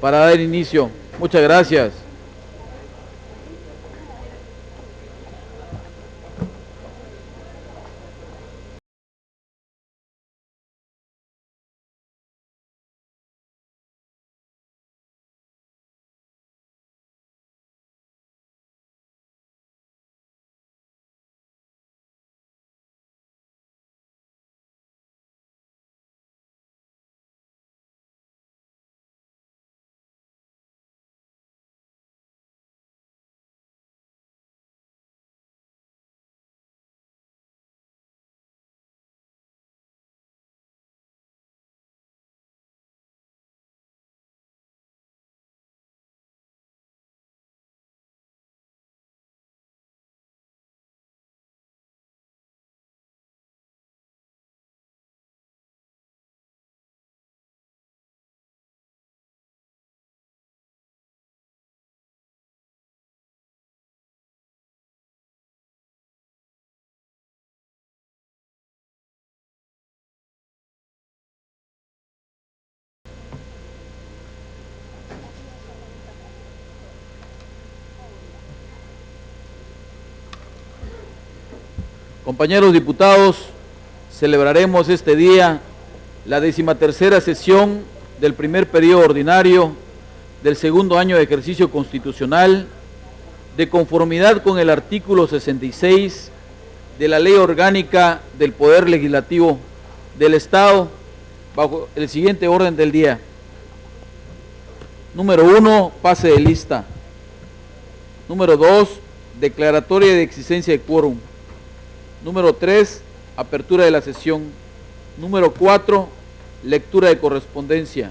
para dar inicio. Muchas gracias. Compañeros diputados, celebraremos este día la 13ª sesión del primer periodo ordinario del segundo año de ejercicio constitucional, de conformidad con el artículo 66 de la Ley Orgánica del Poder Legislativo del Estado, bajo el siguiente orden del día. Número 1, pase de lista. Número 2, declaratoria de existencia de quórum. Número 3, apertura de la sesión. Número 4, lectura de correspondencia.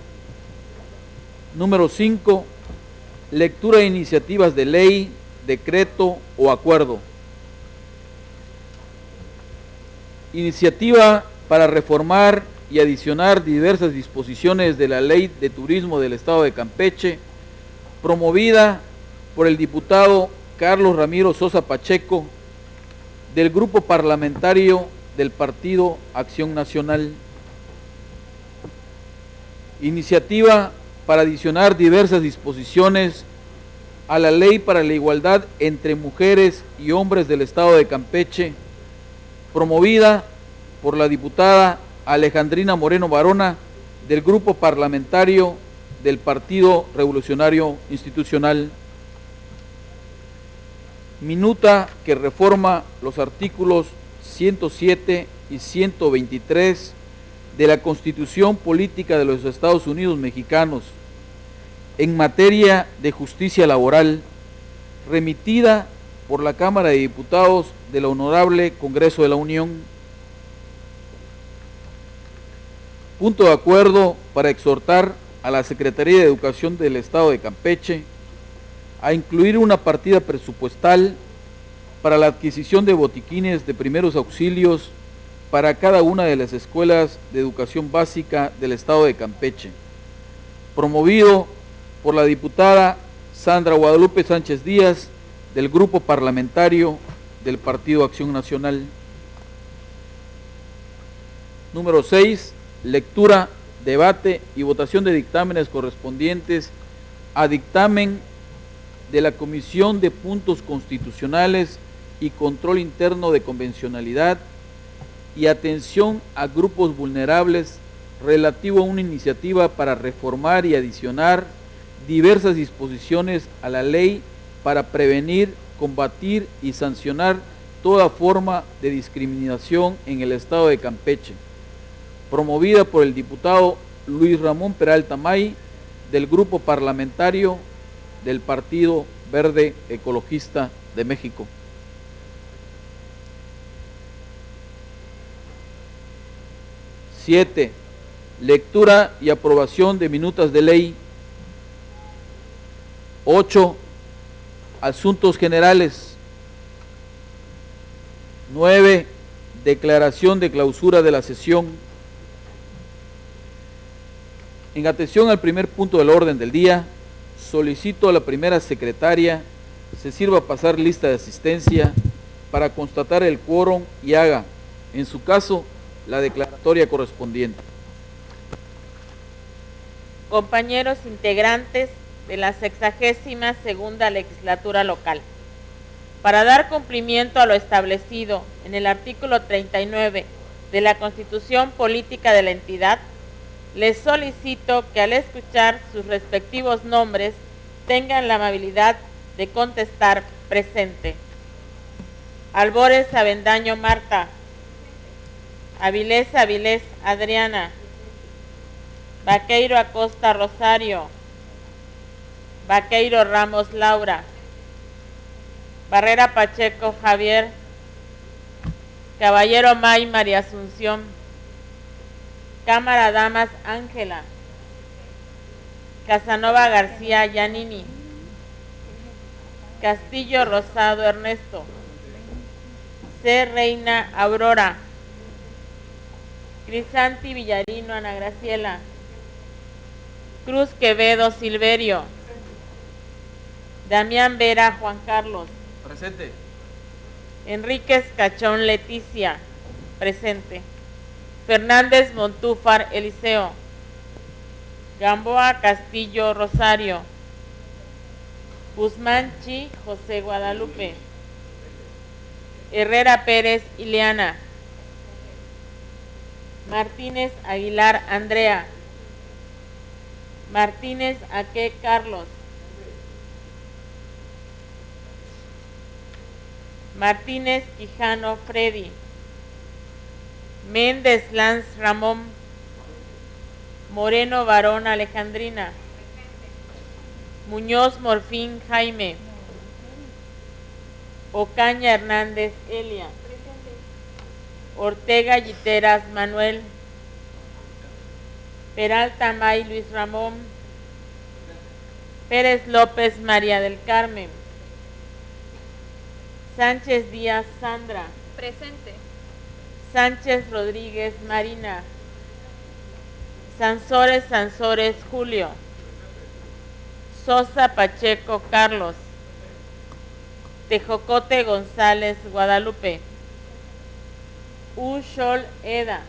Número 5, lectura de iniciativas de ley, decreto o acuerdo. Iniciativa para reformar y adicionar diversas disposiciones de la Ley de Turismo del Estado de Campeche, promovida por el diputado Carlos Ramiro Sosa Pacheco, del Grupo Parlamentario del Partido Acción Nacional. Iniciativa para adicionar diversas disposiciones a la Ley para la Igualdad entre Mujeres y Hombres del Estado de Campeche, promovida por la diputada Alejandrina Moreno Barona, del Grupo Parlamentario del Partido Revolucionario Institucional. Minuta que reforma los artículos 107 y 123 de la Constitución Política de los Estados Unidos Mexicanos en materia de justicia laboral, remitida por la Cámara de Diputados del Honorable Congreso de la Unión. Punto de acuerdo para exhortar a la Secretaría de Educación del Estado de Campeche a incluir una partida presupuestal para la adquisición de botiquines de primeros auxilios para cada una de las escuelas de educación básica del Estado de Campeche, promovido por la diputada Sandra Guadalupe Sánchez Díaz, del Grupo Parlamentario del Partido Acción Nacional. Número 6, lectura, debate y votación de dictámenes correspondientes a dictamen de la Comisión de Puntos Constitucionales y Control Interno de Convencionalidad y atención a grupos vulnerables relativo a una iniciativa para reformar y adicionar diversas disposiciones a la ley para prevenir, combatir y sancionar toda forma de discriminación en el Estado de Campeche, promovida por el diputado Luis Ramón Peralta May, del Grupo Parlamentario del Partido Verde Ecologista de México. Siete, lectura y aprobación de minutas de ley. 8, asuntos generales. 9, declaración de clausura de la sesión. En atención al primer punto del orden del día, solicito a la primera secretaria se sirva pasar lista de asistencia para constatar el quórum y haga, en su caso, la declaratoria correspondiente. compañeros integrantes de la 62ª legislatura local. Para dar cumplimiento a lo establecido en el artículo 39 de la Constitución Política de la entidad, les solicito que al escuchar sus respectivos nombres tengan la amabilidad de contestar presente. Albores Avendaño Marta. Avilés Adriana. Vaqueiro Acosta Rosario. Vaqueiro Ramos Laura. Barrera Pacheco Javier. Caballero May María Asunción. Cámara Damas Ángela. Casanova García Yanini. Castillo Rosado Ernesto. C. Reina Aurora. Crisanti Villarino Ana Graciela. Cruz Quevedo Silverio. Damián Vera Juan Carlos. Presente. Enríquez Cachón Leticia. Presente. Fernández Montúfar Eliseo. Gamboa Castillo Rosario. Guzmán Chi José Guadalupe. Herrera Pérez Ileana. Martínez Aguilar Andrea. Martínez Aque Carlos. Martínez Quijano Freddy. Méndez Lanz Ramón. Moreno Varón Alejandrina. Muñoz Morfín Jaime. Ocaña Hernández Elia. Ortega Yiteras Manuel. Peralta May Luis Ramón. Pérez López María del Carmen. Sánchez Díaz Sandra. Presente. Sánchez Rodríguez Marina. Sansores Julio. Sosa Pacheco Carlos. Tejocote González Guadalupe. Ushol Eda.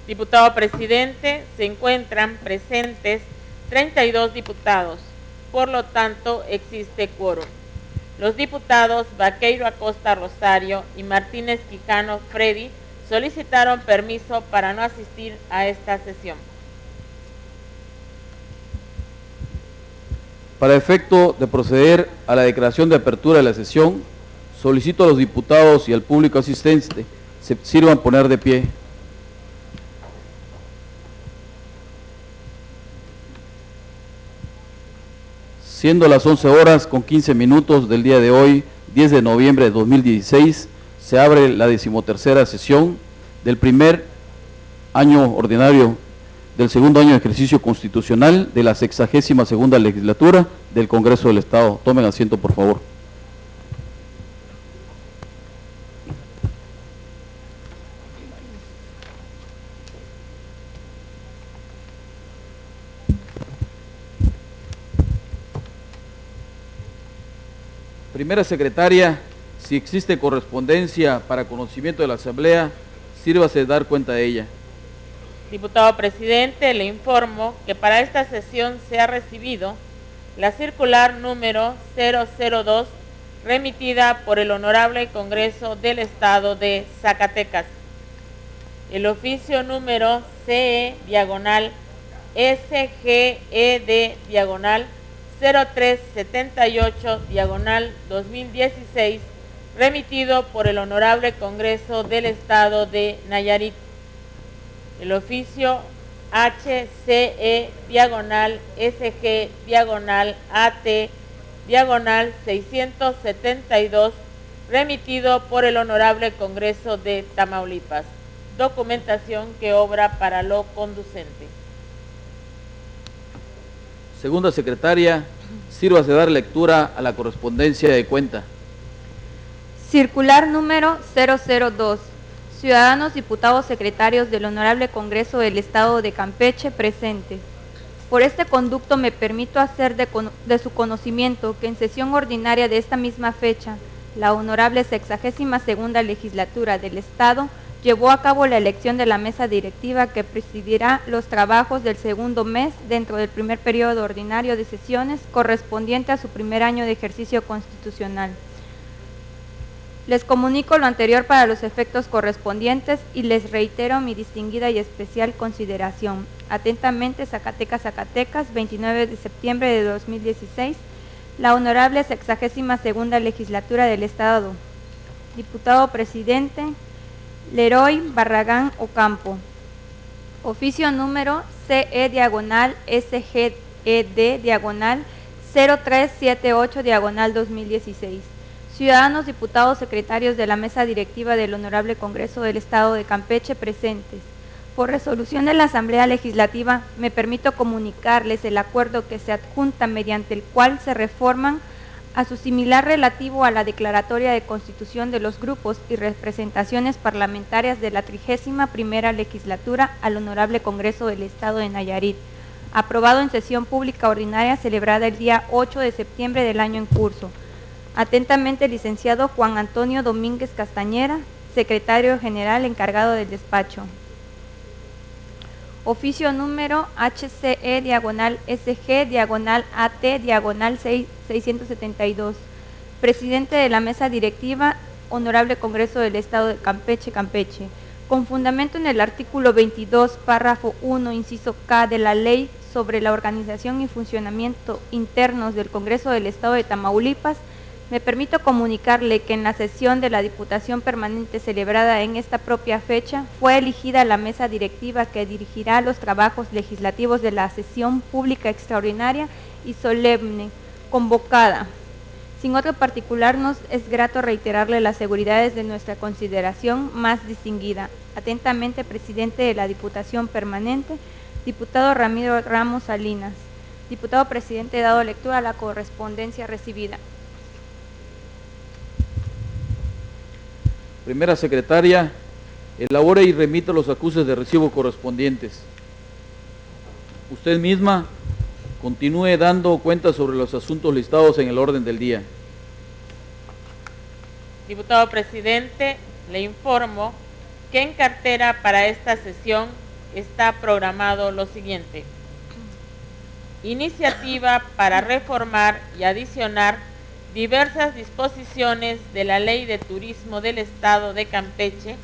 Diputado presidente, se encuentran presentes 32 diputados, por lo tanto existe quórum. Los diputados Vaqueiro Acosta Rosario y Martínez Quijano Freddy solicitaron permiso para no asistir a esta sesión. Para efecto de proceder a la declaración de apertura de la sesión, solicito a los diputados y al público asistente se sirvan poner de pie. Siendo las 11:15 del día de hoy, 10 de noviembre de 2016, se abre la 13ª sesión del primer año ordinario del segundo año de ejercicio constitucional de la 62ª legislatura del Congreso del Estado. Tomen asiento, por favor. Primera secretaria, si existe correspondencia para conocimiento de la Asamblea, sírvase dar cuenta de ella. Diputado presidente, le informo que para esta sesión se ha recibido la circular número 002 remitida por el Honorable Congreso del Estado de Zacatecas. El oficio número CE/SGED/0378/2016 remitido por el Honorable Congreso del Estado de Nayarit. El oficio HCE/AT/672 remitido por el Honorable Congreso de Tamaulipas. Documentación que obra para lo conducente. Segunda secretaria, sírvase dar lectura a la correspondencia de cuenta. Circular número 002. Ciudadanos diputados secretarios del Honorable Congreso del Estado de Campeche presentes. Por este conducto me permito hacer de su conocimiento que en sesión ordinaria de esta misma fecha, la Honorable 62ª Legislatura del Estado llevó a cabo la elección de la mesa directiva que presidirá los trabajos del segundo mes dentro del primer periodo ordinario de sesiones correspondiente a su primer año de ejercicio constitucional. Les comunico lo anterior para los efectos correspondientes y les reitero mi distinguida y especial consideración. Atentamente, Zacatecas, 29 de septiembre de 2016, la Honorable 62ª Legislatura del Estado. Diputado Presidente, Leroy Barragán Ocampo. Oficio número CE/SGED/0378/2016. Ciudadanos diputados secretarios de la mesa directiva del Honorable Congreso del Estado de Campeche presentes. Por resolución de la Asamblea Legislativa, me permito comunicarles el acuerdo que se adjunta mediante el cual se reforman a su similar relativo a la declaratoria de constitución de los grupos y representaciones parlamentarias de la 31ª Legislatura al Honorable Congreso del Estado de Nayarit, aprobado en sesión pública ordinaria celebrada el día 8 de septiembre del año en curso. Atentamente, licenciado Juan Antonio Domínguez Castañera, Secretario General encargado del despacho. Oficio número HCE/SG/AT/672. Presidente de la Mesa Directiva, Honorable Congreso del Estado de Campeche, Campeche. Con fundamento en el artículo 22, párrafo 1, inciso K de la Ley sobre la organización y funcionamiento internos del Congreso del Estado de Tamaulipas, me permito comunicarle que en la sesión de la Diputación Permanente celebrada en esta propia fecha, fue elegida la mesa directiva que dirigirá los trabajos legislativos de la sesión pública extraordinaria y solemne convocada. Sin otro particular, nos es grato reiterarle las seguridades de nuestra consideración más distinguida. Atentamente, Presidente de la Diputación Permanente, Diputado Ramiro Ramos Salinas. Diputado Presidente, he dado lectura a la correspondencia recibida. Primera secretaria, elabore y remita los acuses de recibo correspondientes. Usted misma continúe dando cuenta sobre los asuntos listados en el orden del día. Diputado Presidente, le informo que en cartera para esta sesión está programado lo siguiente: iniciativa para reformar y adicionar diversas disposiciones de la Ley de Turismo del Estado de Campeche,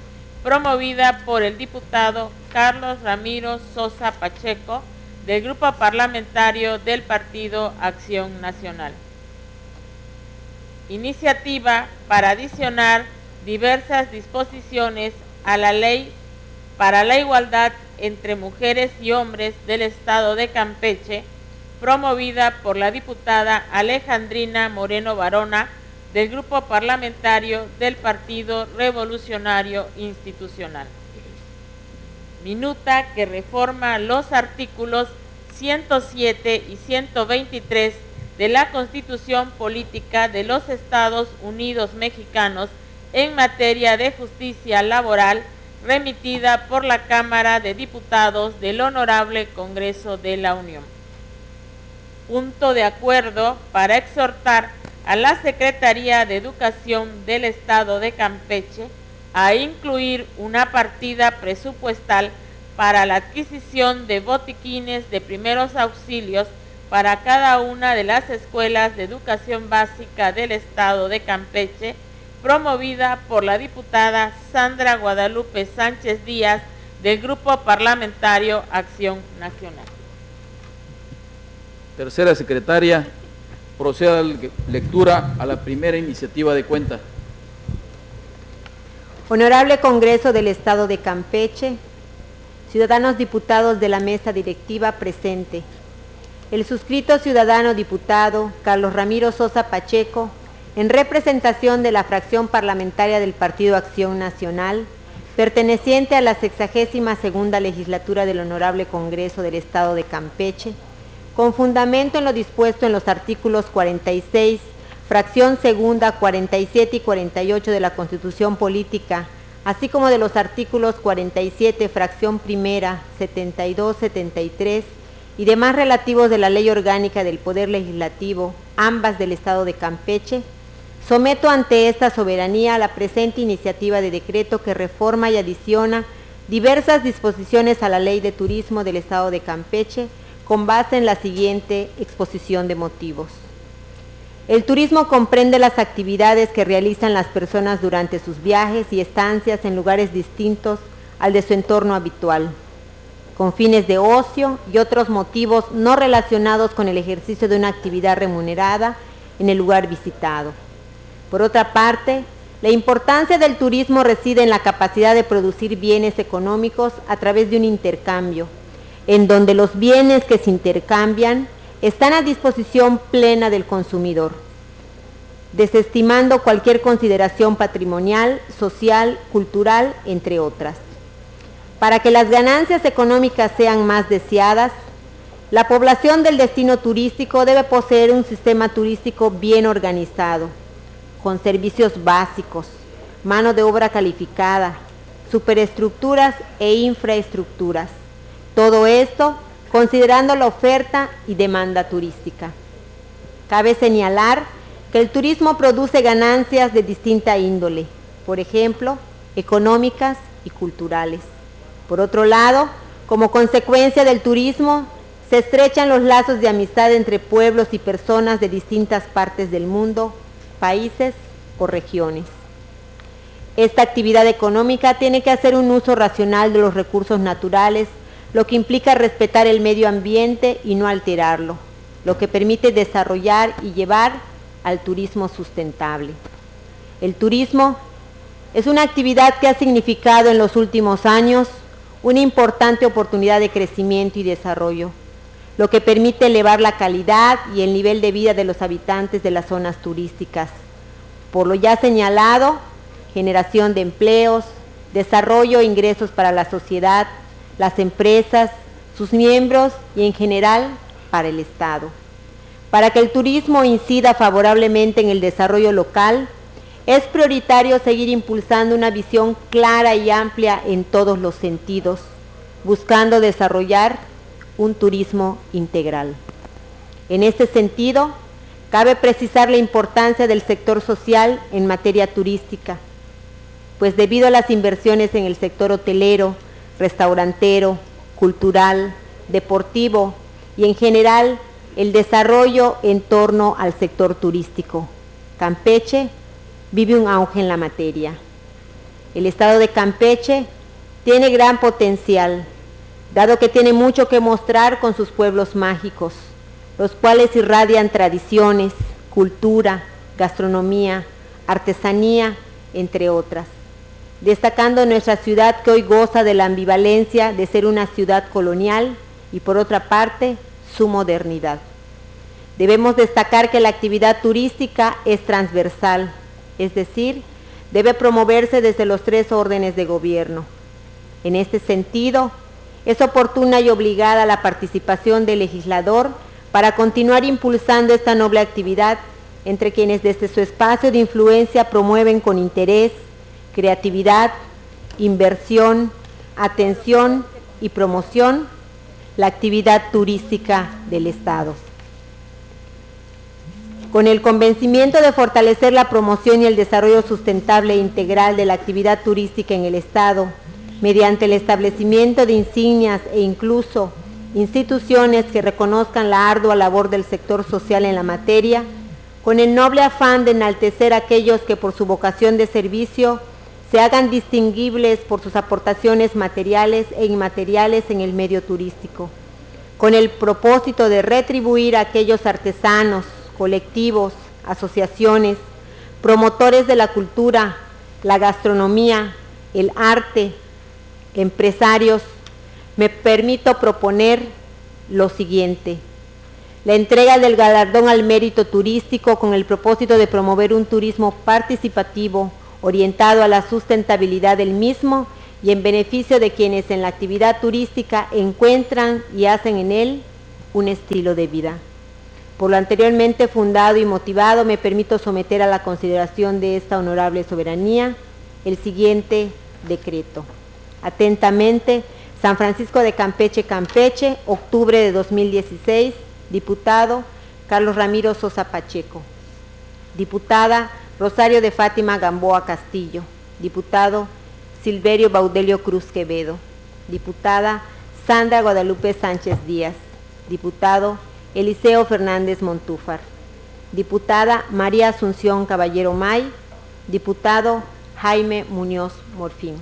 promovida por el diputado Carlos Ramiro Sosa Pacheco, del Grupo Parlamentario del Partido Acción Nacional. Iniciativa para adicionar diversas disposiciones a la Ley para la Igualdad entre Mujeres y Hombres del Estado de Campeche, promovida por la diputada Alejandrina Moreno Barona, del Grupo Parlamentario del Partido Revolucionario Institucional. Minuta que reforma los artículos 107 y 123 de la Constitución Política de los Estados Unidos Mexicanos en materia de justicia laboral, remitida por la Cámara de Diputados del Honorable Congreso de la Unión. Punto de acuerdo para exhortar a la Secretaría de Educación del Estado de Campeche a incluir una partida presupuestal para la adquisición de botiquines de primeros auxilios para cada una de las escuelas de educación básica del Estado de Campeche, promovida por la diputada Sandra Guadalupe Sánchez Díaz, del Grupo Parlamentario Acción Nacional. Tercera secretaria, proceda a la lectura a la primera iniciativa de cuenta. Honorable Congreso del Estado de Campeche, ciudadanos diputados de la mesa directiva presente. El suscrito ciudadano diputado Carlos Ramiro Sosa Pacheco, en representación de la fracción parlamentaria del Partido Acción Nacional, perteneciente a la 62ª Legislatura del Honorable Congreso del Estado de Campeche, con fundamento en lo dispuesto en los artículos 46, fracción segunda 47 y 48 de la Constitución Política, así como de los artículos 47, fracción primera, 72, 73 y demás relativos de la Ley Orgánica del Poder Legislativo, ambas del Estado de Campeche, someto ante esta soberanía la presente iniciativa de decreto que reforma y adiciona diversas disposiciones a la Ley de Turismo del Estado de Campeche con base en la siguiente exposición de motivos. El turismo comprende las actividades que realizan las personas durante sus viajes y estancias en lugares distintos al de su entorno habitual, con fines de ocio y otros motivos no relacionados con el ejercicio de una actividad remunerada en el lugar visitado. Por otra parte, la importancia del turismo reside en la capacidad de producir bienes económicos a través de un intercambio, en donde los bienes que se intercambian están a disposición plena del consumidor, desestimando cualquier consideración patrimonial, social, cultural, entre otras. Para que las ganancias económicas sean más deseadas, la población del destino turístico debe poseer un sistema turístico bien organizado, con servicios básicos, mano de obra calificada, superestructuras e infraestructuras. Todo esto considerando la oferta y demanda turística. Cabe señalar que el turismo produce ganancias de distinta índole, por ejemplo, económicas y culturales. Por otro lado, como consecuencia del turismo, se estrechan los lazos de amistad entre pueblos y personas de distintas partes del mundo, países o regiones. Esta actividad económica tiene que hacer un uso racional de los recursos naturales, lo que implica respetar el medio ambiente y no alterarlo, lo que permite desarrollar y llevar al turismo sustentable. El turismo es una actividad que ha significado en los últimos años una importante oportunidad de crecimiento y desarrollo, lo que permite elevar la calidad y el nivel de vida de los habitantes de las zonas turísticas. Por lo ya señalado, generación de empleos, desarrollo e ingresos para la sociedad, las empresas, sus miembros y en general para el Estado. Para que el turismo incida favorablemente en el desarrollo local, es prioritario seguir impulsando una visión clara y amplia en todos los sentidos, buscando desarrollar un turismo integral. En este sentido, cabe precisar la importancia del sector social en materia turística, pues debido a las inversiones en el sector hotelero, restaurantero, cultural, deportivo y en general el desarrollo en torno al sector turístico, Campeche vive un auge en la materia. El Estado de Campeche tiene gran potencial, dado que tiene mucho que mostrar con sus pueblos mágicos, los cuales irradian tradiciones, cultura, gastronomía, artesanía, entre otras, destacando nuestra ciudad que hoy goza de la ambivalencia de ser una ciudad colonial y por otra parte su modernidad. Debemos destacar que la actividad turística es transversal, es decir, debe promoverse desde los tres órdenes de gobierno. En este sentido, es oportuna y obligada la participación del legislador para continuar impulsando esta noble actividad entre quienes desde su espacio de influencia promueven con interés, creatividad, inversión, atención y promoción la actividad turística del Estado. Con el convencimiento de fortalecer la promoción y el desarrollo sustentable e integral de la actividad turística en el Estado, mediante el establecimiento de insignias e incluso instituciones que reconozcan la ardua labor del sector social en la materia, con el noble afán de enaltecer a aquellos que por su vocación de servicio se hagan distinguibles por sus aportaciones materiales e inmateriales en el medio turístico, con el propósito de retribuir a aquellos artesanos, colectivos, asociaciones, promotores de la cultura, la gastronomía, el arte, empresarios, me permito proponer lo siguiente: la entrega del galardón al mérito turístico con el propósito de promover un turismo participativo orientado a la sustentabilidad del mismo y en beneficio de quienes en la actividad turística encuentran y hacen en él un estilo de vida. Por lo anteriormente fundado y motivado, me permito someter a la consideración de esta honorable soberanía el siguiente decreto. Atentamente, San Francisco de Campeche, Campeche, octubre de 2016, diputado Carlos Ramiro Sosa Pacheco. Diputada Rosario de Fátima Gamboa Castillo. Diputado Silverio Baudelio Cruz Quevedo. Diputada Sandra Guadalupe Sánchez Díaz. Diputado Eliseo Fernández Montúfar. Diputada María Asunción Caballero May. Diputado Jaime Muñoz Morfín.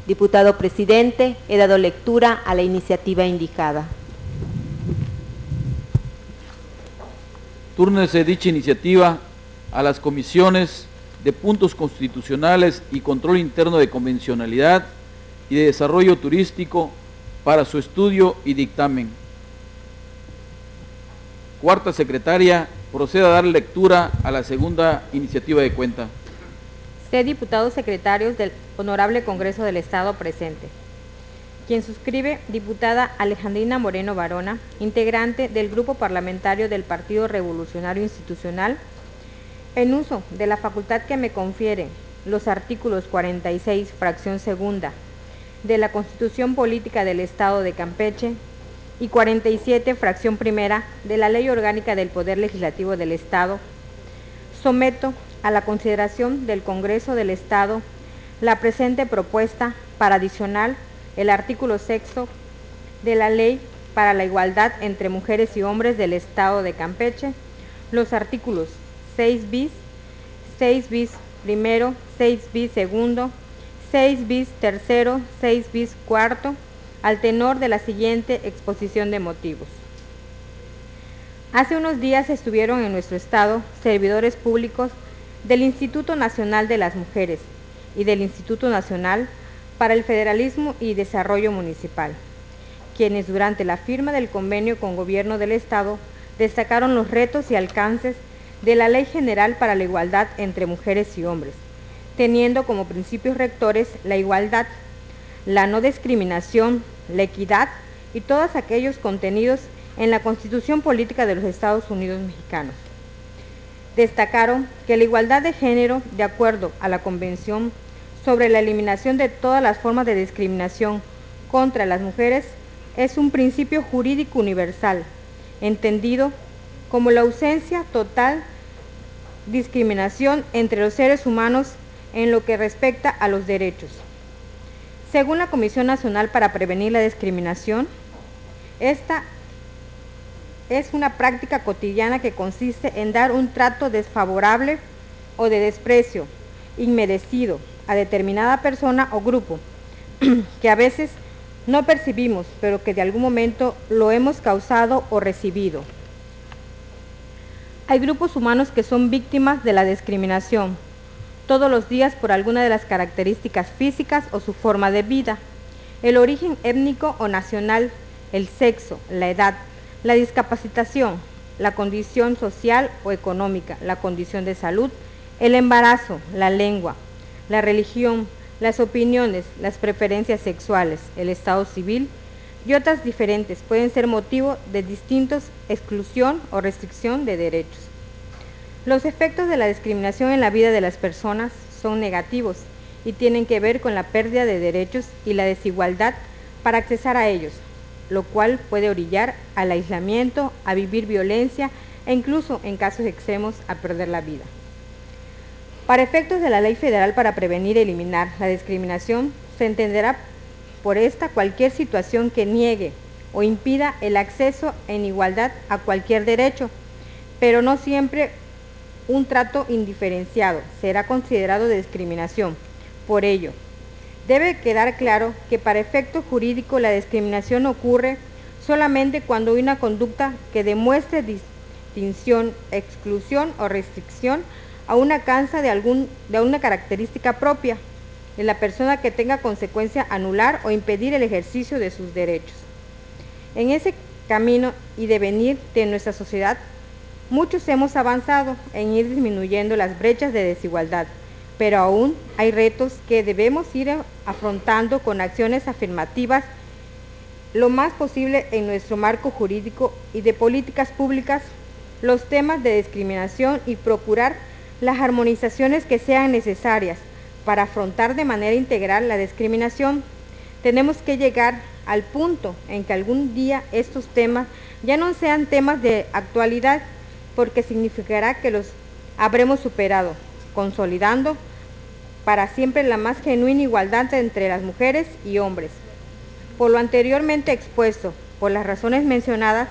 Diputado presidente, he dado lectura a la iniciativa indicada. Túrnese dicha iniciativa a las comisiones de puntos constitucionales y control interno de convencionalidad y de desarrollo turístico para su estudio y dictamen. Cuarta secretaria, proceda a dar lectura a la segunda iniciativa de cuenta. Diputados secretarios del Honorable Congreso del Estado presente. Quien suscribe, diputada Alejandrina Moreno Varona, integrante del Grupo Parlamentario del Partido Revolucionario Institucional, en uso de la facultad que me confieren los artículos 46, fracción segunda, de la Constitución Política del Estado de Campeche y 47, fracción primera, de la Ley Orgánica del Poder Legislativo del Estado, someto a la consideración del Congreso del Estado la presente propuesta para adicionar el artículo 6 de la Ley para la Igualdad entre Mujeres y Hombres del Estado de Campeche, los artículos 6 bis, 6 bis primero, 6 bis segundo, 6 bis tercero, 6 bis cuarto, al tenor de la siguiente exposición de motivos. Hace unos días estuvieron en nuestro estado servidores públicos del Instituto Nacional de las Mujeres y del Instituto Nacional para el Federalismo y Desarrollo Municipal, quienes durante la firma del convenio con Gobierno del Estado destacaron los retos y alcances de la Ley General para la Igualdad entre Mujeres y Hombres, teniendo como principios rectores la igualdad, la no discriminación, la equidad y todos aquellos contenidos en la Constitución Política de los Estados Unidos Mexicanos. Destacaron que la igualdad de género, de acuerdo a la Convención sobre la eliminación de todas las formas de discriminación contra las mujeres, es un principio jurídico universal, entendido como la ausencia total de discriminación entre los seres humanos en lo que respecta a los derechos. Según la Comisión Nacional para Prevenir la Discriminación, esta es una práctica cotidiana que consiste en dar un trato desfavorable o de desprecio inmerecido a determinada persona o grupo, que a veces no percibimos, pero que de algún momento lo hemos causado o recibido. Hay grupos humanos que son víctimas de la discriminación todos los días por alguna de las características físicas o su forma de vida, el origen étnico o nacional, el sexo, la edad, la discapacitación, la condición social o económica, la condición de salud, el embarazo, la lengua, la religión, las opiniones, las preferencias sexuales, el estado civil y otras diferentes pueden ser motivo de distintos exclusión o restricción de derechos. Los efectos de la discriminación en la vida de las personas son negativos y tienen que ver con la pérdida de derechos y la desigualdad para accesar a ellos, lo cual puede orillar al aislamiento, a vivir violencia e incluso, en casos extremos, a perder la vida. Para efectos de la Ley Federal para prevenir y eliminar la discriminación, se entenderá por esta cualquier situación que niegue o impida el acceso en igualdad a cualquier derecho, pero no siempre un trato indiferenciado será considerado de discriminación. Por ello, debe quedar claro que para efecto jurídico la discriminación ocurre solamente cuando hay una conducta que demuestre distinción, exclusión o restricción a una causa de una característica propia de la persona que tenga consecuencia anular o impedir el ejercicio de sus derechos. En ese camino y devenir de nuestra sociedad, muchos hemos avanzado en ir disminuyendo las brechas de desigualdad, pero aún hay retos que debemos ir afrontando con acciones afirmativas lo más posible en nuestro marco jurídico y de políticas públicas los temas de discriminación y procurar las armonizaciones que sean necesarias para afrontar de manera integral la discriminación. Tenemos que llegar al punto en que algún día estos temas ya no sean temas de actualidad, porque significará que los habremos superado, consolidando para siempre la más genuina igualdad entre las mujeres y hombres. Por lo anteriormente expuesto, por las razones mencionadas,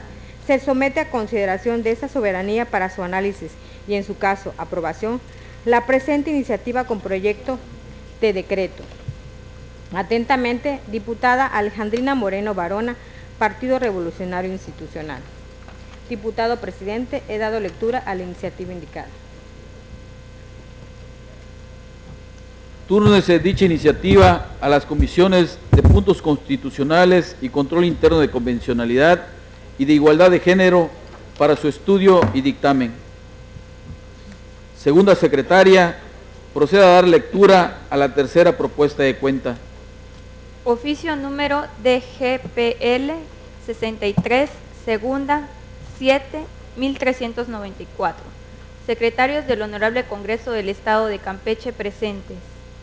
se somete a consideración de esta soberanía para su análisis y, en su caso, aprobación, la presente iniciativa con proyecto de decreto. Atentamente, diputada Alejandrina Moreno Barona, Partido Revolucionario Institucional. Diputado presidente, he dado lectura a la iniciativa indicada. Túrnese dicha iniciativa a las comisiones de puntos constitucionales y control interno de convencionalidad y de igualdad de género para su estudio y dictamen. Segunda secretaria, proceda a dar lectura a la tercera propuesta de cuenta. Oficio número DGPL 63, segunda, 7.1394. Secretarios del Honorable Congreso del Estado de Campeche presentes.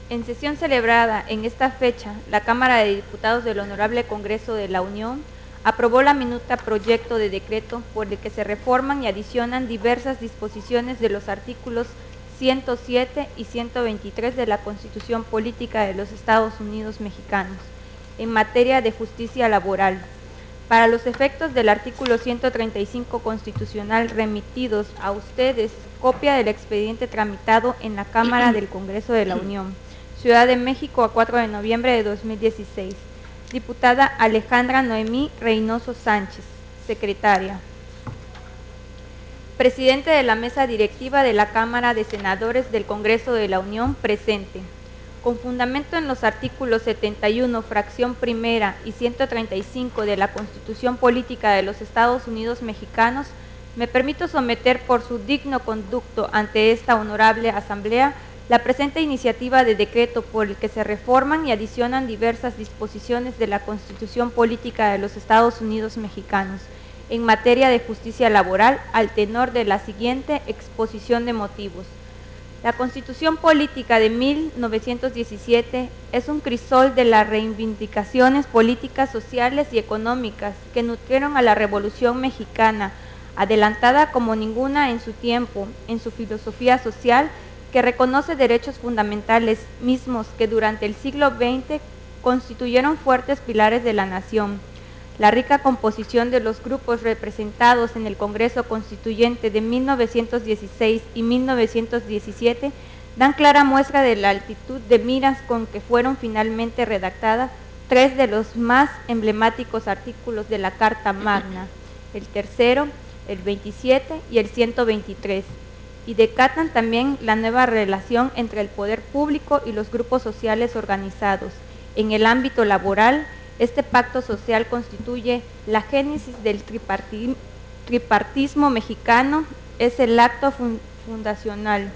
En sesión celebrada en esta fecha, la Cámara de Diputados del Honorable Congreso de la Unión aprobó la minuta proyecto de decreto por el que se reforman y adicionan diversas disposiciones de los artículos 107 y 123 de la Constitución Política de los Estados Unidos Mexicanos en materia de justicia laboral. Para los efectos del artículo 135 constitucional remitidos a ustedes, copia del expediente tramitado en la Cámara del Congreso de la Unión, Ciudad de México, a 4 de noviembre de 2016. Diputada Alejandra Noemí Reynoso Sánchez, secretaria. Presidente de la Mesa Directiva de la Cámara de Senadores del Congreso de la Unión, presente. Con fundamento en los artículos 71, fracción primera y 135 de la Constitución Política de los Estados Unidos Mexicanos, me permito someter por su digno conducto ante esta honorable Asamblea la presente iniciativa de decreto por el que se reforman y adicionan diversas disposiciones de la Constitución Política de los Estados Unidos Mexicanos en materia de justicia laboral, al tenor de la siguiente exposición de motivos. La Constitución Política de 1917 es un crisol de las reivindicaciones políticas, sociales y económicas que nutrieron a la Revolución Mexicana, adelantada como ninguna en su tiempo, en su filosofía social, que reconoce derechos fundamentales mismos que durante el siglo XX constituyeron fuertes pilares de la nación. La rica composición de los grupos representados en el Congreso Constituyente de 1916 y 1917 dan clara muestra de la altitud de miras con que fueron finalmente redactadas tres de los más emblemáticos artículos de la Carta Magna, el tercero, el 27 y el 123, y decatan también la nueva relación entre el poder público y los grupos sociales organizados. En el ámbito laboral, este pacto social constituye la génesis del tripartismo mexicano, es el acto fundacional.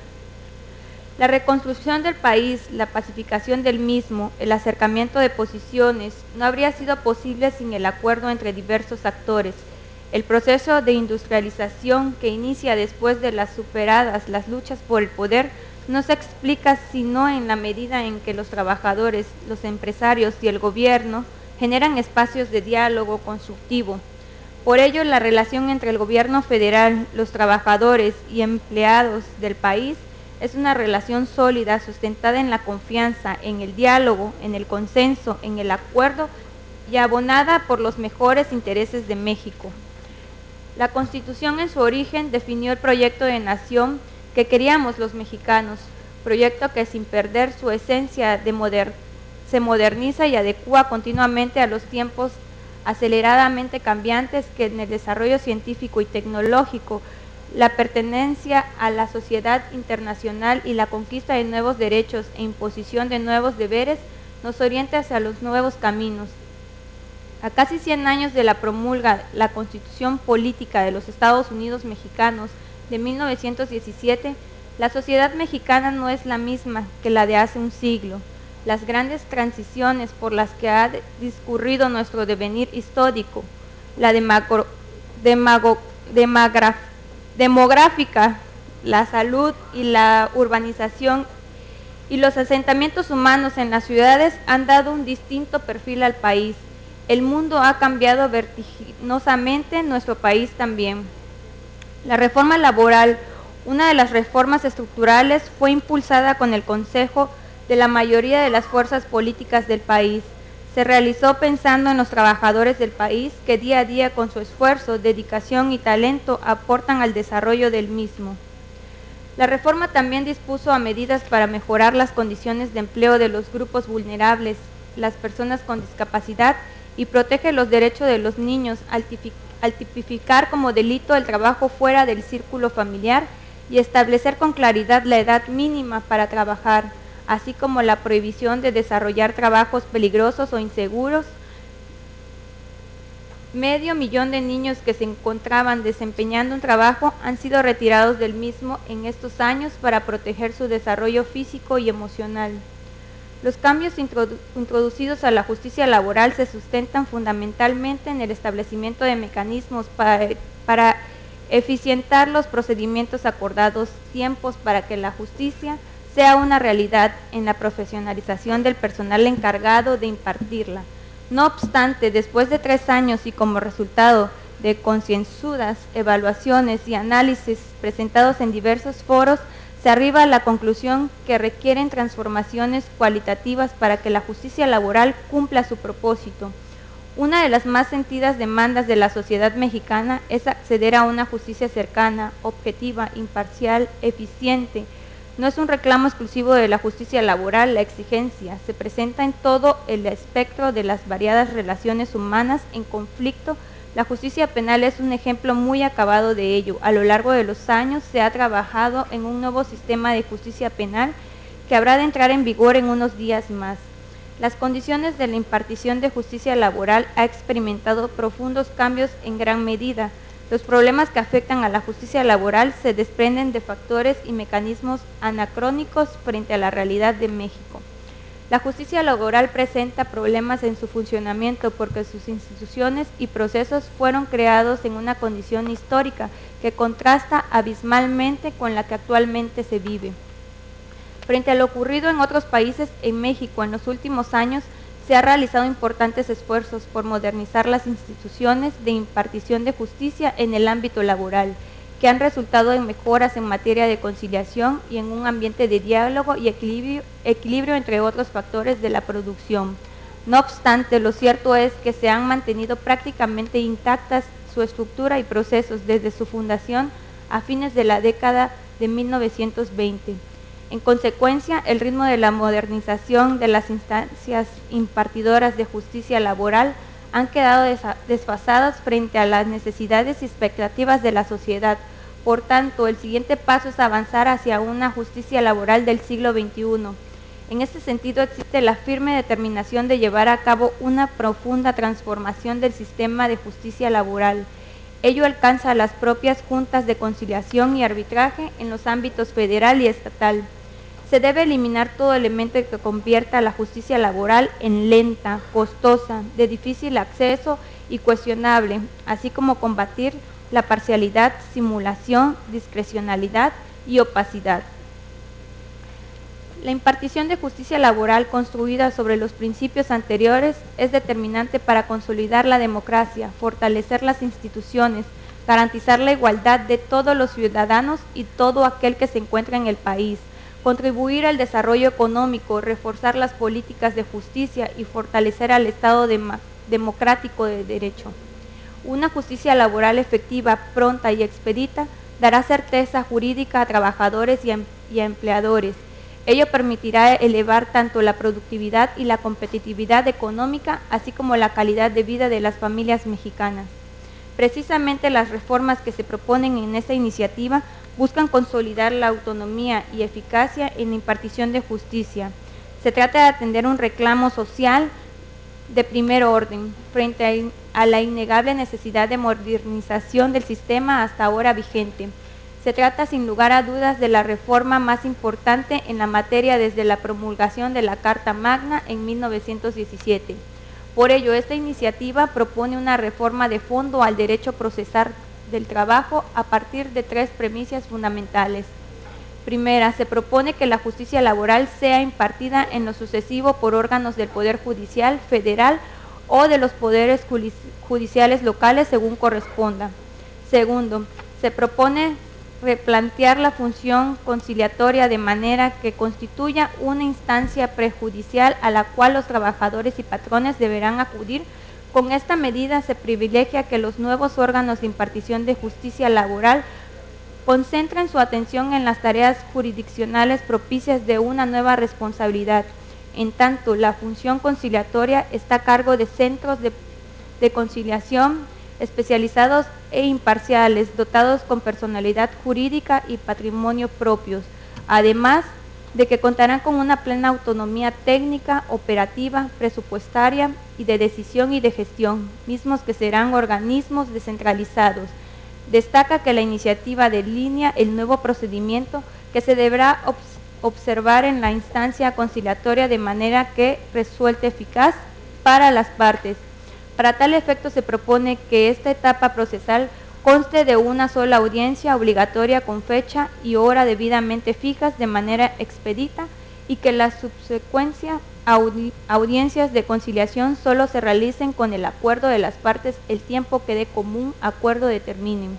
La reconstrucción del país, la pacificación del mismo, el acercamiento de posiciones, no habría sido posible sin el acuerdo entre diversos actores. El proceso de industrialización que inicia después de las superadas las luchas por el poder no se explica sino en la medida en que los trabajadores, los empresarios y el gobierno generan espacios de diálogo constructivo. Por ello, la relación entre el gobierno federal, los trabajadores y empleados del país es una relación sólida, sustentada en la confianza, en el diálogo, en el consenso, en el acuerdo y abonada por los mejores intereses de México. La Constitución en su origen definió el proyecto de nación que queríamos los mexicanos, proyecto que sin perder su esencia se moderniza y adecúa continuamente a los tiempos aceleradamente cambiantes que en el desarrollo científico y tecnológico, la pertenencia a la sociedad internacional y la conquista de nuevos derechos e imposición de nuevos deberes nos orienta hacia los nuevos caminos. A casi 100 años de la promulga la Constitución Política de los Estados Unidos Mexicanos de 1917, la sociedad mexicana no es la misma que la de hace un siglo. Las grandes transiciones por las que ha discurrido nuestro devenir histórico, la demográfica, la salud y la urbanización y los asentamientos humanos en las ciudades han dado un distinto perfil al país. El mundo ha cambiado vertiginosamente, nuestro país también. La reforma laboral, una de las reformas estructurales, fue impulsada con el consejo de la mayoría de las fuerzas políticas del país. Se realizó pensando en los trabajadores del país que día a día con su esfuerzo, dedicación y talento aportan al desarrollo del mismo. La reforma también dispuso a medidas para mejorar las condiciones de empleo de los grupos vulnerables, las personas con discapacidad y protege los derechos de los niños al tipificar como delito el trabajo fuera del círculo familiar y establecer con claridad la edad mínima para trabajar, así como la prohibición de desarrollar trabajos peligrosos o inseguros. Medio millón de niños que se encontraban desempeñando un trabajo han sido retirados del mismo en estos años para proteger su desarrollo físico y emocional. Los cambios introducidos a la justicia laboral se sustentan fundamentalmente en el establecimiento de mecanismos para eficientar los procedimientos acordados, tiempos para que la justicia sea una realidad en la profesionalización del personal encargado de impartirla. No obstante, después de 3 años y como resultado de concienzudas evaluaciones y análisis presentados en diversos foros, se arriba a la conclusión que requieren transformaciones cualitativas para que la justicia laboral cumpla su propósito. Una de las más sentidas demandas de la sociedad mexicana es acceder a una justicia cercana, objetiva, imparcial, eficiente. No es un reclamo exclusivo de la justicia laboral, la exigencia se presenta en todo el espectro de las variadas relaciones humanas en conflicto. La justicia penal es un ejemplo muy acabado de ello. A lo largo de los años se ha trabajado en un nuevo sistema de justicia penal que habrá de entrar en vigor en unos días más. Las condiciones de la impartición de justicia laboral ha experimentado profundos cambios en gran medida. Los problemas que afectan a la justicia laboral se desprenden de factores y mecanismos anacrónicos frente a la realidad de México. La justicia laboral presenta problemas en su funcionamiento porque sus instituciones y procesos fueron creados en una condición histórica que contrasta abismalmente con la que actualmente se vive. Frente a lo ocurrido en otros países, en México en los últimos años se han realizado importantes esfuerzos por modernizar las instituciones de impartición de justicia en el ámbito laboral, que han resultado en mejoras en materia de conciliación y en un ambiente de diálogo y equilibrio entre otros factores de la producción. No obstante, lo cierto es que se han mantenido prácticamente intactas su estructura y procesos desde su fundación a fines de la década de 1920. En consecuencia, el ritmo de la modernización de las instancias impartidoras de justicia laboral han quedado desfasadas frente a las necesidades y expectativas de la sociedad. Por tanto, el siguiente paso es avanzar hacia una justicia laboral del siglo XXI. En este sentido, existe la firme determinación de llevar a cabo una profunda transformación del sistema de justicia laboral. Ello alcanza a las propias juntas de conciliación y arbitraje en los ámbitos federal y estatal. Se debe eliminar todo elemento que convierta a la justicia laboral en lenta, costosa, de difícil acceso y cuestionable, así como combatir la parcialidad, simulación, discrecionalidad y opacidad. La impartición de justicia laboral construida sobre los principios anteriores es determinante para consolidar la democracia, fortalecer las instituciones, garantizar la igualdad de todos los ciudadanos y todo aquel que se encuentra en el país, contribuir al desarrollo económico, reforzar las políticas de justicia y fortalecer al Estado democrático de derecho. Una justicia laboral efectiva, pronta y expedita dará certeza jurídica a trabajadores y a empleadores. Ello permitirá elevar tanto la productividad y la competitividad económica, así como la calidad de vida de las familias mexicanas. Precisamente las reformas que se proponen en esta iniciativa buscan consolidar la autonomía y eficacia en la impartición de justicia. Se trata de atender un reclamo social de primer orden frente a la innegable necesidad de modernización del sistema hasta ahora vigente. Se trata sin lugar a dudas de la reforma más importante en la materia desde la promulgación de la Carta Magna en 1917. Por ello, esta iniciativa propone una reforma de fondo al derecho procesal del trabajo a partir de 3 premisas fundamentales. Primera, se propone que la justicia laboral sea impartida en lo sucesivo por órganos del Poder Judicial Federal o de los poderes judiciales locales según corresponda. Segundo, se propone replantear la función conciliatoria de manera que constituya una instancia prejudicial a la cual los trabajadores y patrones deberán acudir. Con esta medida se privilegia que los nuevos órganos de impartición de justicia laboral concentren su atención en las tareas jurisdiccionales propicias de una nueva responsabilidad. En tanto, la función conciliatoria está a cargo de centros de conciliación especializados e imparciales, dotados con personalidad jurídica y patrimonio propios, además de que contarán con una plena autonomía técnica, operativa, presupuestaria y de decisión y de gestión, mismos que serán organismos descentralizados. Destaca que la iniciativa delinea el nuevo procedimiento que se deberá observar en la instancia conciliatoria de manera que resulte eficaz para las partes. Para tal efecto se propone que esta etapa procesal conste de una sola audiencia obligatoria con fecha y hora debidamente fijas de manera expedita y que las subsecuentes audiencias de conciliación solo se realicen con el acuerdo de las partes el tiempo que de común acuerdo determinen.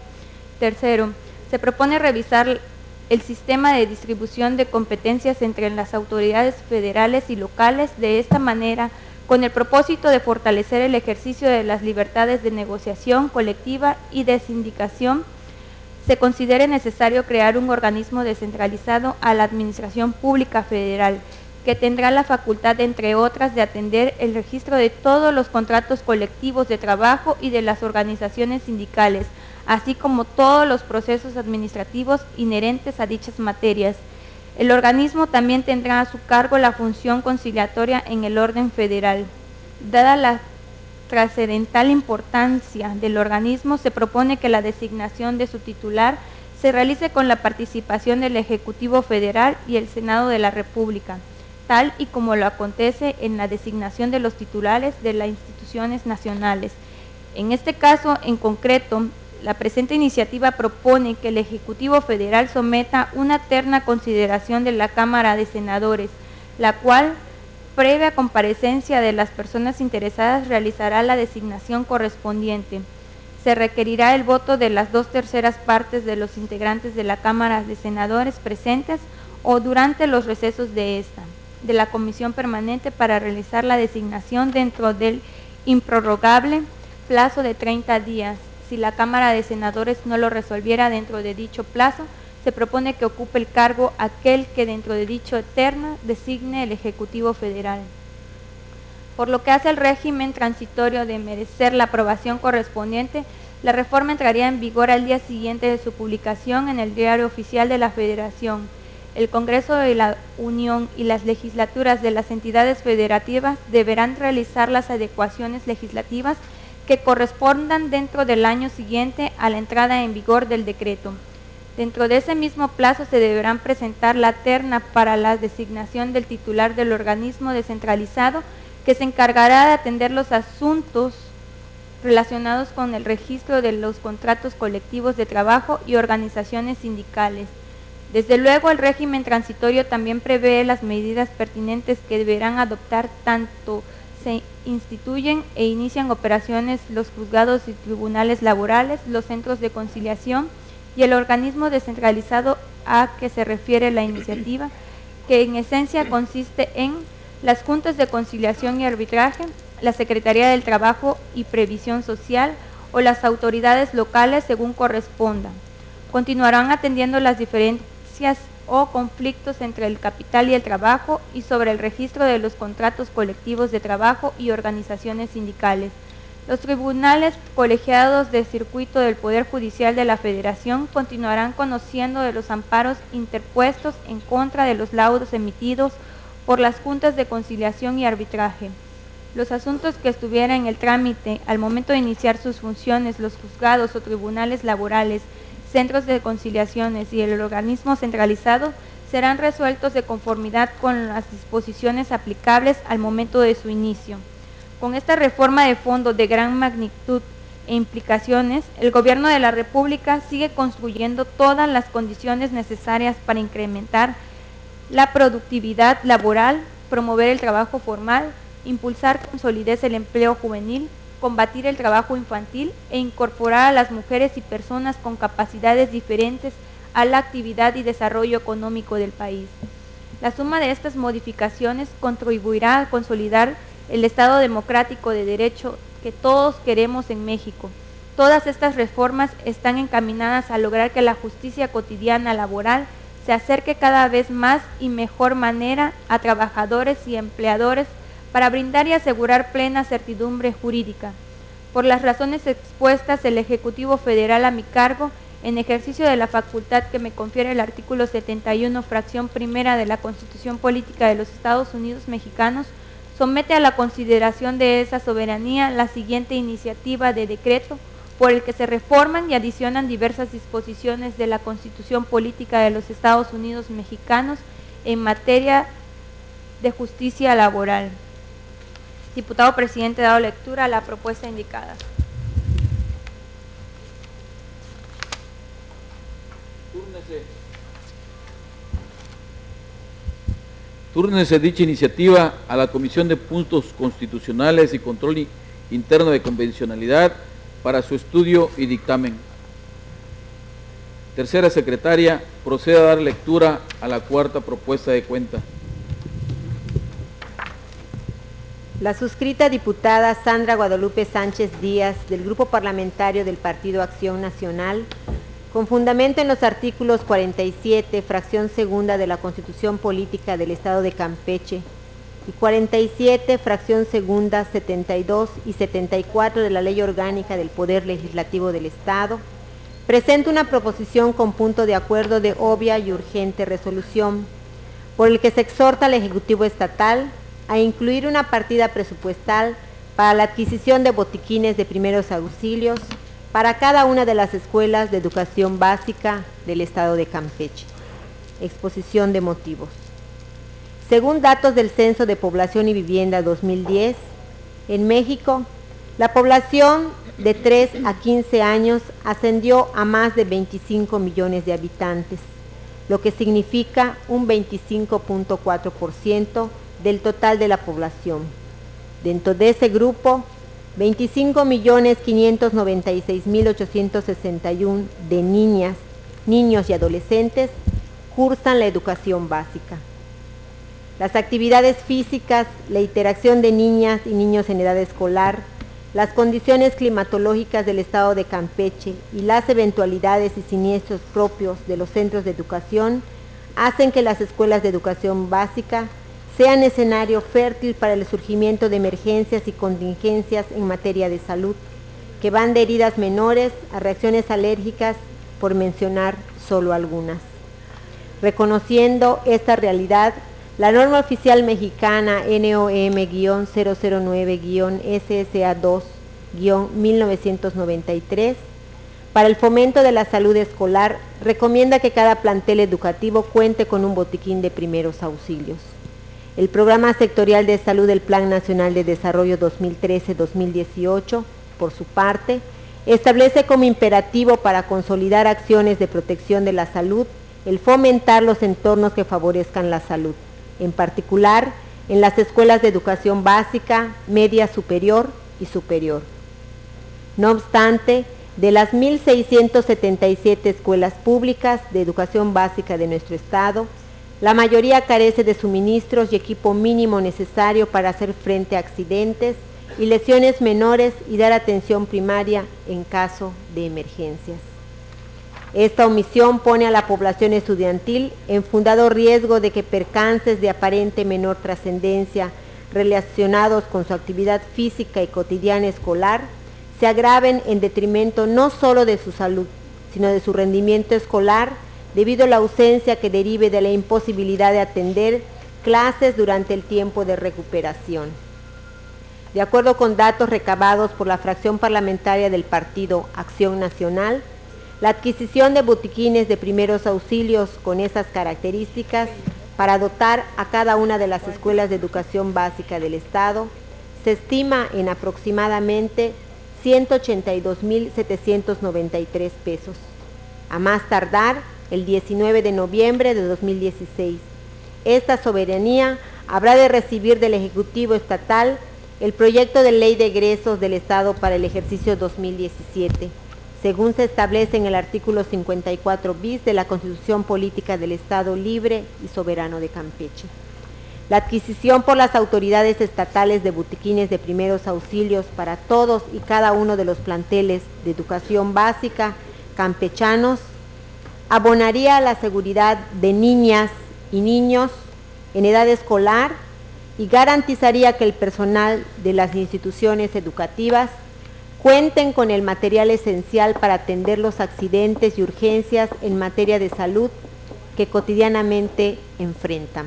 Tercero, se propone revisar el sistema de distribución de competencias entre las autoridades federales y locales. De esta manera, con el propósito de fortalecer el ejercicio de las libertades de negociación colectiva y de sindicación, se considere necesario crear un organismo descentralizado a la Administración Pública Federal, que tendrá la facultad, entre otras, de atender el registro de todos los contratos colectivos de trabajo y de las organizaciones sindicales, así como todos los procesos administrativos inherentes a dichas materias. El organismo también tendrá a su cargo la función conciliatoria en el orden federal. Dada la trascendental importancia del organismo, se propone que la designación de su titular se realice con la participación del Ejecutivo Federal y el Senado de la República, tal y como lo acontece en la designación de los titulares de las instituciones nacionales. En este caso en concreto, la presente iniciativa propone que el Ejecutivo Federal someta una terna consideración de la Cámara de Senadores, la cual, previa comparecencia de las personas interesadas, realizará la designación correspondiente. Se requerirá el voto de las 2/3 partes de los integrantes de la Cámara de Senadores presentes o durante los recesos de la Comisión Permanente para realizar la designación dentro del improrrogable plazo de 30 días. Si la Cámara de Senadores no lo resolviera dentro de dicho plazo, se propone que ocupe el cargo aquel que dentro de dicho terna designe el Ejecutivo Federal. Por lo que hace al régimen transitorio de merecer la aprobación correspondiente, la reforma entraría en vigor al día siguiente de su publicación en el Diario Oficial de la Federación. El Congreso de la Unión y las legislaturas de las entidades federativas deberán realizar las adecuaciones legislativas que correspondan dentro del año siguiente a la entrada en vigor del decreto. Dentro de ese mismo plazo se deberán presentar la terna para la designación del titular del organismo descentralizado que se encargará de atender los asuntos relacionados con el registro de los contratos colectivos de trabajo y organizaciones sindicales. Desde luego, el régimen transitorio también prevé las medidas pertinentes que deberán adoptar tanto se instituyen e inician operaciones los juzgados y tribunales laborales, los centros de conciliación y el organismo descentralizado a que se refiere la iniciativa, que en esencia consiste en las juntas de conciliación y arbitraje, la Secretaría del Trabajo y Previsión Social o las autoridades locales según corresponda. Continuarán atendiendo las diferencias o conflictos entre el capital y el trabajo y sobre el registro de los contratos colectivos de trabajo y organizaciones sindicales. Los tribunales colegiados de circuito del Poder Judicial de la Federación continuarán conociendo de los amparos interpuestos en contra de los laudos emitidos por las juntas de conciliación y arbitraje. Los asuntos que estuvieran en el trámite al momento de iniciar sus funciones, los juzgados o tribunales laborales, centros de conciliaciones y el organismo centralizado serán resueltos de conformidad con las disposiciones aplicables al momento de su inicio. Con esta reforma de fondo de gran magnitud e implicaciones, el Gobierno de la República sigue construyendo todas las condiciones necesarias para incrementar la productividad laboral, promover el trabajo formal, impulsar con solidez el empleo juvenil, combatir el trabajo infantil e incorporar a las mujeres y personas con capacidades diferentes a la actividad y desarrollo económico del país. La suma de estas modificaciones contribuirá a consolidar el Estado democrático de derecho que todos queremos en México. Todas estas reformas están encaminadas a lograr que la justicia cotidiana laboral se acerque cada vez más y mejor manera a trabajadores y empleadores para brindar y asegurar plena certidumbre jurídica. Por las razones expuestas, el Ejecutivo Federal a mi cargo, en ejercicio de la facultad que me confiere el artículo 71, fracción primera de la Constitución Política de los Estados Unidos Mexicanos, somete a la consideración de esa soberanía la siguiente iniciativa de decreto por el que se reforman y adicionan diversas disposiciones de la Constitución Política de los Estados Unidos Mexicanos en materia de justicia laboral. Diputado presidente, dado lectura a la propuesta indicada. Túrnese dicha iniciativa a la Comisión de Puntos Constitucionales y Control Interno de Convencionalidad para su estudio y dictamen. Tercera secretaria, proceda a dar lectura a la cuarta propuesta de cuenta. La suscrita diputada Sandra Guadalupe Sánchez Díaz, del Grupo Parlamentario del Partido Acción Nacional, con fundamento en los artículos 47, fracción segunda de la Constitución Política del Estado de Campeche y 47, fracción segunda, 72 y 74 de la Ley Orgánica del Poder Legislativo del Estado, presenta una proposición con punto de acuerdo de obvia y urgente resolución, por el que se exhorta al Ejecutivo Estatal a incluir una partida presupuestal para la adquisición de botiquines de primeros auxilios para cada una de las escuelas de educación básica del Estado de Campeche. Exposición de motivos. Según datos del Censo de Población y Vivienda 2010, en México, la población de 3 a 15 años ascendió a más de 25 millones de habitantes, lo que significa un 25.4% del total de la población. Dentro de ese grupo, 25.596.861 de niñas, niños y adolescentes cursan la educación básica. Las actividades físicas, la interacción de niñas y niños en edad escolar, las condiciones climatológicas del estado de Campeche y las eventualidades y siniestros propios de los centros de educación hacen que las escuelas de educación básica sean escenario fértil para el surgimiento de emergencias y contingencias en materia de salud, que van de heridas menores a reacciones alérgicas, por mencionar solo algunas. Reconociendo esta realidad, la norma oficial mexicana NOM-009-SSA2-1993 para el fomento de la salud escolar recomienda que cada plantel educativo cuente con un botiquín de primeros auxilios. El Programa Sectorial de Salud del Plan Nacional de Desarrollo 2013-2018, por su parte, establece como imperativo para consolidar acciones de protección de la salud el fomentar los entornos que favorezcan la salud, en particular en las escuelas de educación básica, media superior y superior. No obstante, de las 1.677 escuelas públicas de educación básica de nuestro estado, la mayoría carece de suministros y equipo mínimo necesario para hacer frente a accidentes y lesiones menores y dar atención primaria en caso de emergencias. Esta omisión pone a la población estudiantil en fundado riesgo de que percances de aparente menor trascendencia relacionados con su actividad física y cotidiana escolar se agraven en detrimento no solo de su salud, sino de su rendimiento escolar, debido a la ausencia que derive de la imposibilidad de atender clases durante el tiempo de recuperación. De acuerdo con datos recabados por la fracción parlamentaria del Partido Acción Nacional, la adquisición de botiquines de primeros auxilios con esas características para dotar a cada una de las escuelas de educación básica del Estado se estima en aproximadamente 182.793 pesos, a más tardar el 19 de noviembre de 2016. Esta soberanía habrá de recibir del Ejecutivo Estatal el proyecto de ley de egresos del Estado para el ejercicio 2017, según se establece en el artículo 54 bis de la Constitución Política del Estado Libre y Soberano de Campeche. La adquisición por las autoridades estatales de botiquines de primeros auxilios para todos y cada uno de los planteles de educación básica campechanos abonaría a la seguridad de niñas y niños en edad escolar y garantizaría que el personal de las instituciones educativas cuenten con el material esencial para atender los accidentes y urgencias en materia de salud que cotidianamente enfrentan.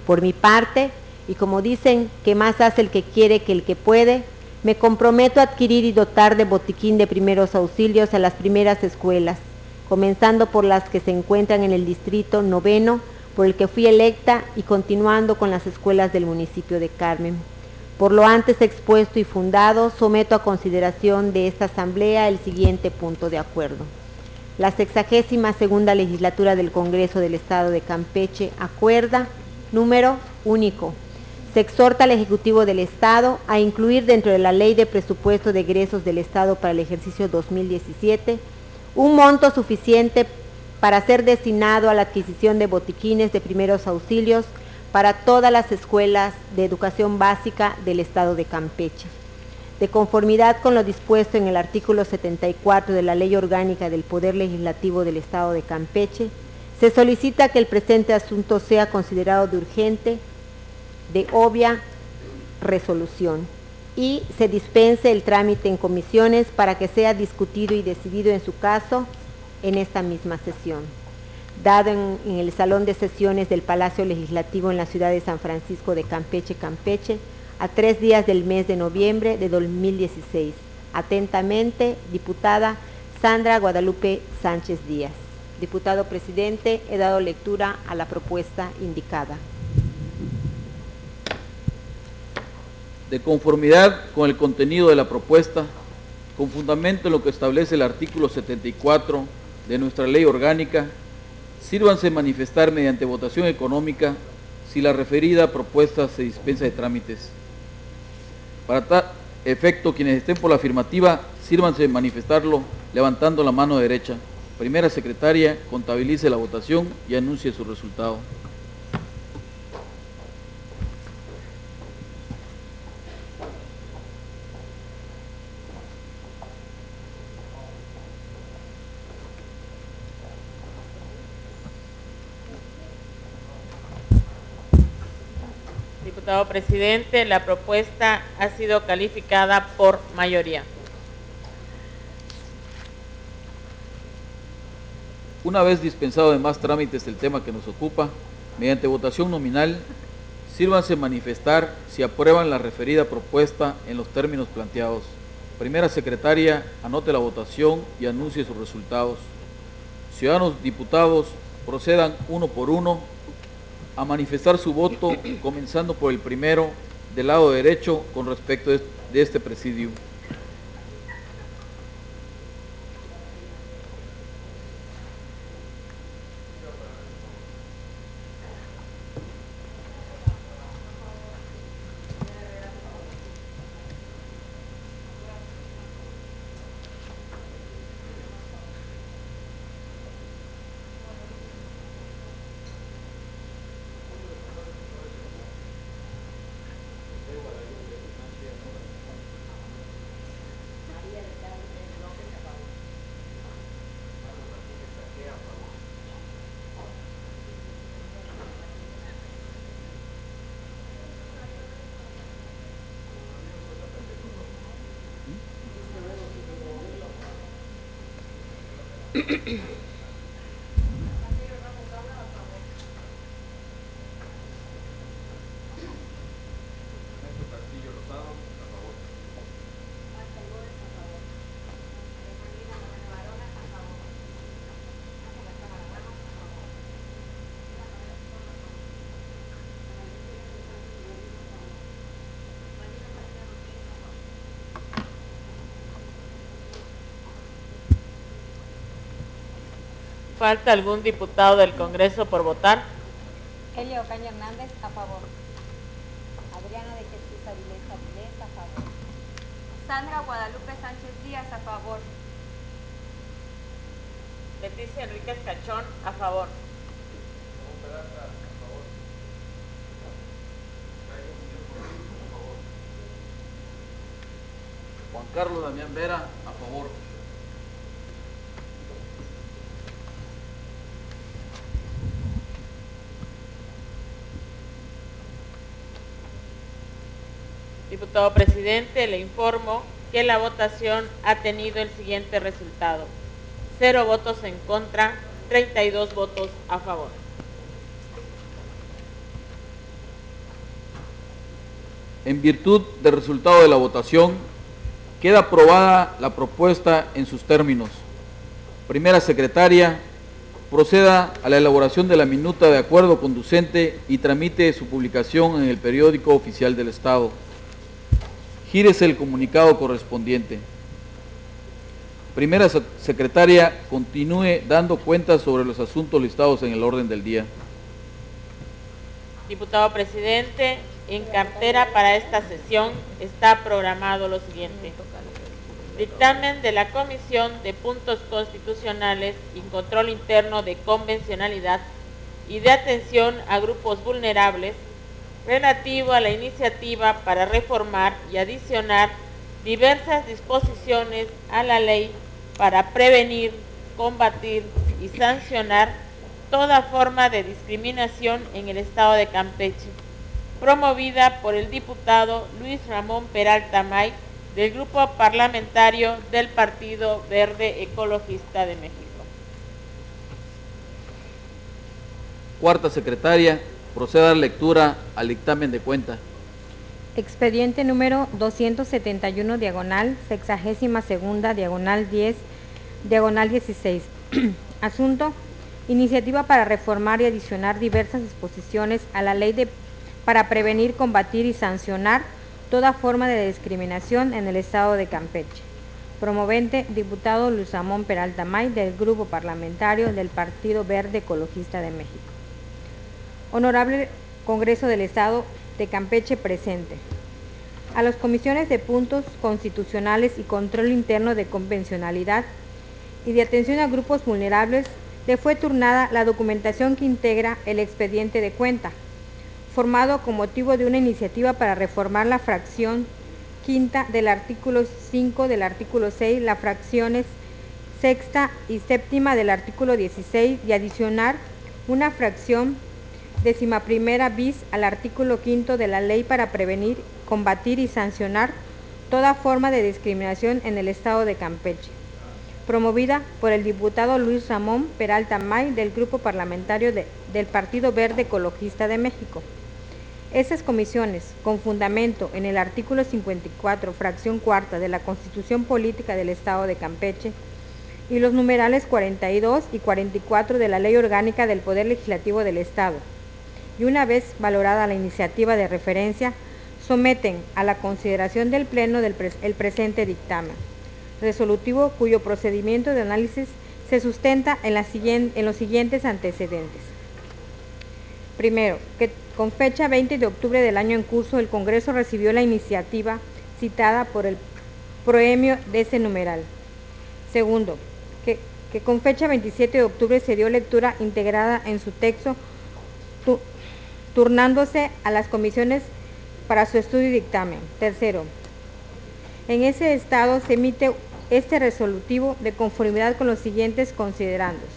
Por mi parte, y como dicen que más hace el que quiere que el que puede, me comprometo a adquirir y dotar de botiquín de primeros auxilios a las primeras escuelas, comenzando por las que se encuentran en el distrito 9, por el que fui electa, y continuando con las escuelas del municipio de Carmen. Por lo antes expuesto y fundado, someto a consideración de esta Asamblea el siguiente punto de acuerdo. La 62ª Legislatura del Congreso del Estado de Campeche acuerda, número único, se exhorta al Ejecutivo del Estado a incluir dentro de la Ley de Presupuesto de Egresos del Estado para el ejercicio 2017 un monto suficiente para ser destinado a la adquisición de botiquines de primeros auxilios para todas las escuelas de educación básica del Estado de Campeche. De conformidad con lo dispuesto en el artículo 74 de la Ley Orgánica del Poder Legislativo del Estado de Campeche, se solicita que el presente asunto sea considerado de urgente, de obvia resolución, y se dispense el trámite en comisiones para que sea discutido y decidido en su caso en esta misma sesión, dado en el Salón de Sesiones del Palacio Legislativo en la ciudad de San Francisco de Campeche, Campeche, a 3 días del mes de noviembre de 2016. Atentamente, diputada Sandra Guadalupe Sánchez Díaz. Diputado presidente, he dado lectura a la propuesta indicada. De conformidad con el contenido de la propuesta, con fundamento en lo que establece el artículo 74 de nuestra ley orgánica, sírvanse manifestar mediante votación económica si la referida propuesta se dispensa de trámites. Para tal efecto, quienes estén por la afirmativa, sírvanse manifestarlo levantando la mano derecha. Primera secretaria, contabilice la votación y anuncie su resultado. Diputado presidente, la propuesta ha sido calificada por mayoría. Una vez dispensado de más trámites el tema que nos ocupa, mediante votación nominal, sírvanse manifestar si aprueban la referida propuesta en los términos planteados. Primera secretaria, anote la votación y anuncie sus resultados. Ciudadanos diputados, procedan uno por uno a manifestar su voto, comenzando por el primero del lado derecho con respecto de este presidio. ¿Falta algún diputado del Congreso por votar? Elia Ocaña Hernández, a favor. Adriana de Jesús Avilés Avilés, a favor. Sandra Guadalupe Sánchez Díaz, a favor. Leticia Enríquez Cachón, a favor. Juan Carlos Damián Vera, a favor. Diputado presidente, le informo que la votación ha tenido el siguiente resultado: 0 votos en contra, 32 votos a favor. En virtud del resultado de la votación, queda aprobada la propuesta en sus términos. Primera secretaria, proceda a la elaboración de la minuta de acuerdo conducente y tramite su publicación en el periódico oficial del Estado. Gírese el comunicado correspondiente. Primera secretaria, continúe dando cuenta sobre los asuntos listados en el orden del día. Diputado presidente, en cartera para esta sesión está programado lo siguiente: dictamen de la Comisión de Puntos Constitucionales y Control Interno de Convencionalidad y de Atención a Grupos Vulnerables relativo a la iniciativa para reformar y adicionar diversas disposiciones a la ley para prevenir, combatir y sancionar toda forma de discriminación en el Estado de Campeche, promovida por el diputado Luis Ramón Peralta May, del Grupo Parlamentario del Partido Verde Ecologista de México. Cuarta secretaria, proceda a dar lectura al dictamen de cuenta. Expediente número 271, diagonal, 62ª, diagonal 10, diagonal 16. Asunto: iniciativa para reformar y adicionar diversas disposiciones a la ley para prevenir, combatir y sancionar toda forma de discriminación en el Estado de Campeche. Promovente, diputado Luis Ramón Peralta May, del Grupo Parlamentario del Partido Verde Ecologista de México. Honorable Congreso del Estado de Campeche presente. A las comisiones de puntos constitucionales y control interno de convencionalidad y de atención a grupos vulnerables le fue turnada la documentación que integra el expediente de cuenta, formado con motivo de una iniciativa para reformar la fracción quinta del artículo 5 del artículo 6, las fracciones sexta y séptima del artículo 16 y adicionar una fracción 11ª bis al artículo 5 de la ley para prevenir, combatir y sancionar toda forma de discriminación en el Estado de Campeche, promovida por el diputado Luis Ramón Peralta May, del Grupo Parlamentario del Partido Verde Ecologista de México. Estas comisiones, con fundamento en el artículo 54, fracción cuarta de la Constitución Política del Estado de Campeche y los numerales 42 y 44 de la Ley Orgánica del Poder Legislativo del Estado, y una vez valorada la iniciativa de referencia, someten a la consideración del Pleno el presente dictamen resolutivo, cuyo procedimiento de análisis se sustenta en los siguientes antecedentes. Primero, que con fecha 20 de octubre del año en curso, el Congreso recibió la iniciativa citada por el proemio de ese numeral. Segundo, que con fecha 27 de octubre se dio lectura integrada en su texto, turnándose a las comisiones para su estudio y dictamen. Tercero, en ese estado se emite este resolutivo de conformidad con los siguientes considerandos.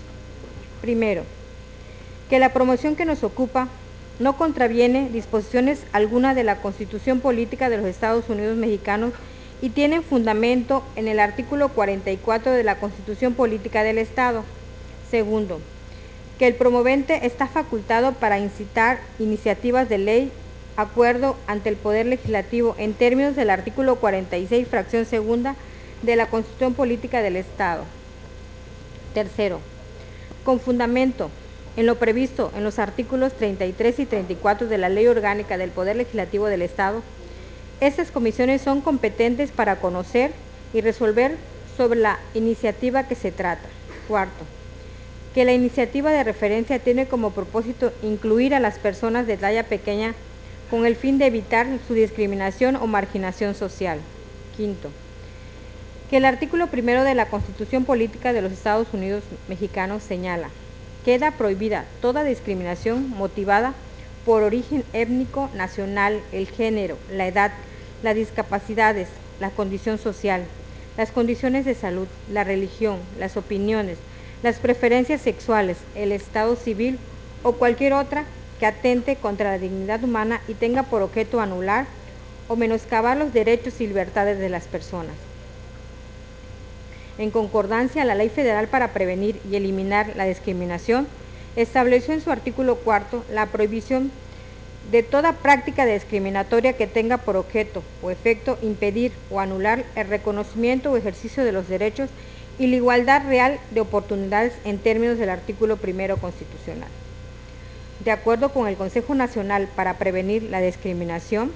Primero, que la promoción que nos ocupa no contraviene disposiciones alguna de la Constitución Política de los Estados Unidos Mexicanos y tiene fundamento en el artículo 44 de la Constitución Política del Estado. Segundo, que el promovente está facultado para incitar iniciativas de ley, acuerdo ante el Poder Legislativo en términos del artículo 46, fracción segunda de la Constitución Política del Estado. Tercero, con fundamento en lo previsto en los artículos 33 y 34 de la Ley Orgánica del Poder Legislativo del Estado, estas comisiones son competentes para conocer y resolver sobre la iniciativa que se trata. Cuarto, que la iniciativa de referencia tiene como propósito incluir a las personas de talla pequeña con el fin de evitar su discriminación o marginación social. Quinto, que el artículo 1 de la Constitución Política de los Estados Unidos Mexicanos señala: queda prohibida toda discriminación motivada por origen étnico, nacional, el género, la edad, las discapacidades, la condición social, las condiciones de salud, la religión, las opiniones, las preferencias sexuales, el estado civil o cualquier otra que atente contra la dignidad humana y tenga por objeto anular o menoscabar los derechos y libertades de las personas. En concordancia, la Ley Federal para Prevenir y Eliminar la Discriminación estableció en su artículo 4 la prohibición de toda práctica discriminatoria que tenga por objeto o efecto impedir o anular el reconocimiento o ejercicio de los derechos y la igualdad real de oportunidades en términos del artículo 1 constitucional. De acuerdo con el Consejo Nacional para Prevenir la discriminación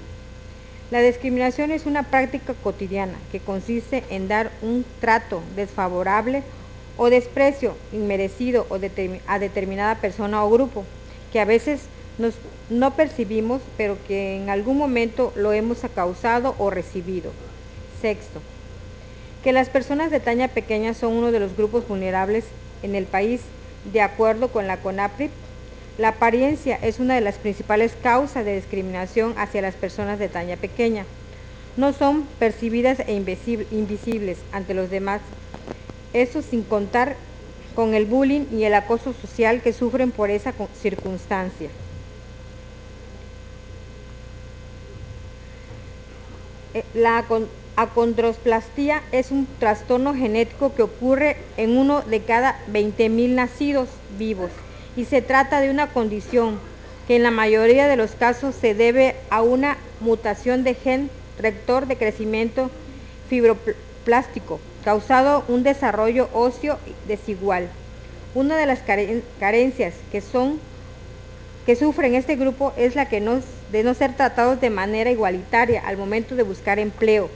es una práctica cotidiana que consiste en dar un trato desfavorable o desprecio inmerecido a determinada persona o grupo, que a veces no percibimos, pero que en algún momento lo hemos causado o recibido. Sexto, que las personas de talla pequeña son uno de los grupos vulnerables en el país. De acuerdo con la CONAPRID, la apariencia es una de las principales causas de discriminación hacia las personas de talla pequeña. No son percibidas e invisibles ante los demás. Eso sin contar con el bullying y el acoso social que sufren por esa circunstancia. La acondroplastía es un trastorno genético que ocurre en uno de cada 20.000 nacidos vivos y se trata de una condición que en la mayoría de los casos se debe a una mutación de gen rector de crecimiento fibroplástico, causado un desarrollo óseo desigual. Una de las carencias que sufren este grupo es la de no ser tratados de manera igualitaria al momento de buscar empleo,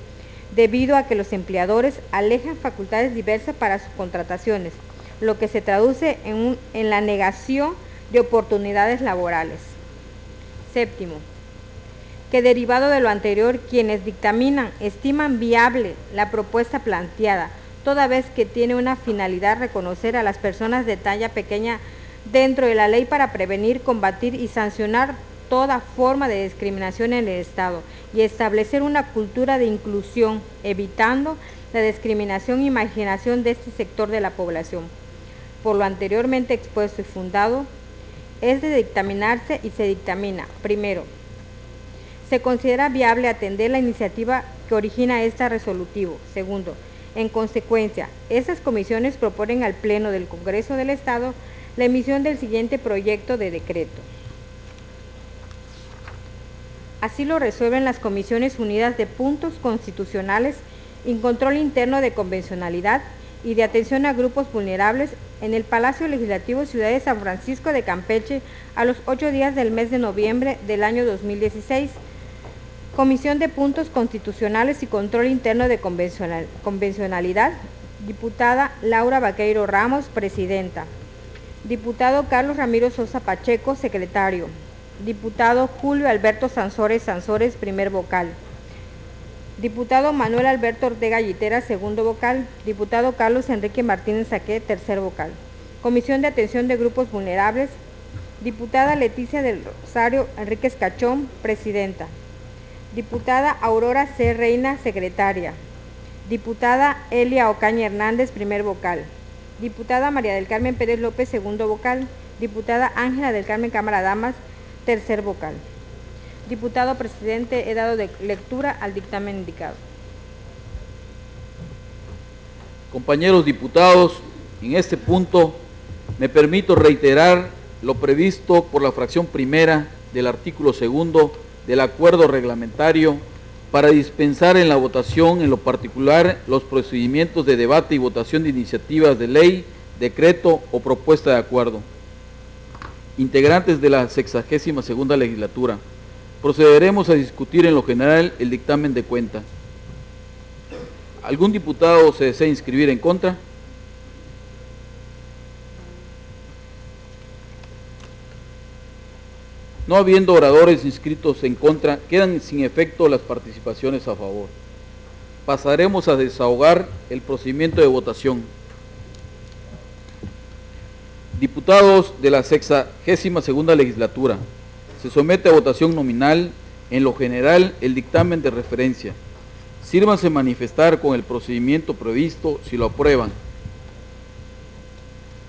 debido a que los empleadores alejan facultades diversas para sus contrataciones, lo que se traduce en la negación de oportunidades laborales. Séptimo, que derivado de lo anterior, quienes dictaminan estiman viable la propuesta planteada, toda vez que tiene una finalidad reconocer a las personas de talla pequeña dentro de la ley para prevenir, combatir y sancionar toda forma de discriminación en el Estado y establecer una cultura de inclusión, evitando la discriminación y marginación de este sector de la población. Por lo anteriormente expuesto y fundado, es de dictaminarse y se dictamina: primero, se considera viable atender la iniciativa que origina esta resolutivo. Segundo, en consecuencia, estas comisiones proponen al Pleno del Congreso del Estado la emisión del siguiente proyecto de decreto. Así lo resuelven las Comisiones Unidas de Puntos Constitucionales y Control Interno de Convencionalidad y de Atención a Grupos Vulnerables en el Palacio Legislativo Ciudad de San Francisco de Campeche a los 8 días del mes de noviembre del año 2016. Comisión de Puntos Constitucionales y Control Interno de Convencionalidad, diputada Laura Vaqueiro Ramos, presidenta. Diputado Carlos Ramiro Sosa Pacheco, secretario. Diputado Julio Alberto Sansores, primer vocal. Diputado Manuel Alberto Ortega Yitera, segundo vocal. Diputado Carlos Enrique Martínez Saqué, tercer vocal. Comisión de Atención de Grupos Vulnerables, diputada Leticia del Rosario Enríquez Cachón, presidenta. Diputada Aurora C. Reina, secretaria. Diputada Elia Ocaña Hernández, primer vocal. Diputada María del Carmen Pérez López, segundo vocal. Diputada Ángela del Carmen Cámara Damas, tercer vocal. Diputado presidente, he dado lectura al dictamen indicado. Compañeros diputados, en este punto me permito reiterar lo previsto por la fracción primera del artículo 2 del acuerdo reglamentario para dispensar en la votación, en lo particular, los procedimientos de debate y votación de iniciativas de ley, decreto o propuesta de acuerdo. Integrantes de la 62ª legislatura, procederemos a discutir en lo general el dictamen de cuenta. ¿Algún diputado se desea inscribir en contra? No habiendo oradores inscritos en contra, quedan sin efecto las participaciones a favor. Pasaremos a desahogar el procedimiento de votación. Diputados de la 62ª legislatura, se somete a votación nominal, en lo general, el dictamen de referencia. Sírvanse manifestar con el procedimiento previsto si lo aprueban.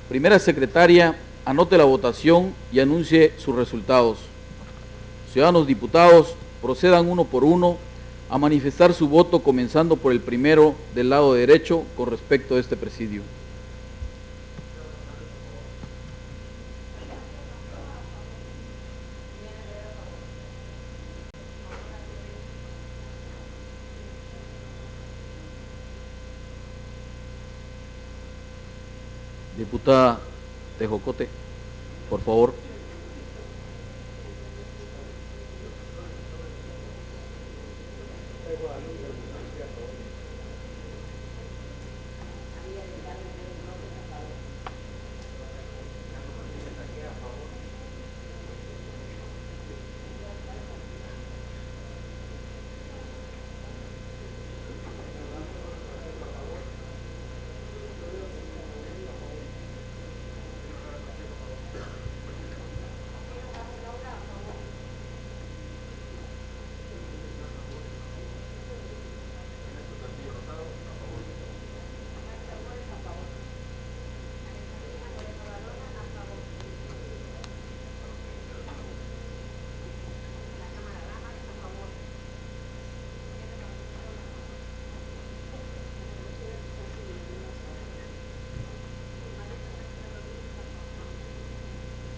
Primera secretaria, anote la votación y anuncie sus resultados. Ciudadanos diputados, procedan uno por uno a manifestar su voto, comenzando por el primero del lado derecho con respecto a este presidio. Diputada Tejocote, por favor.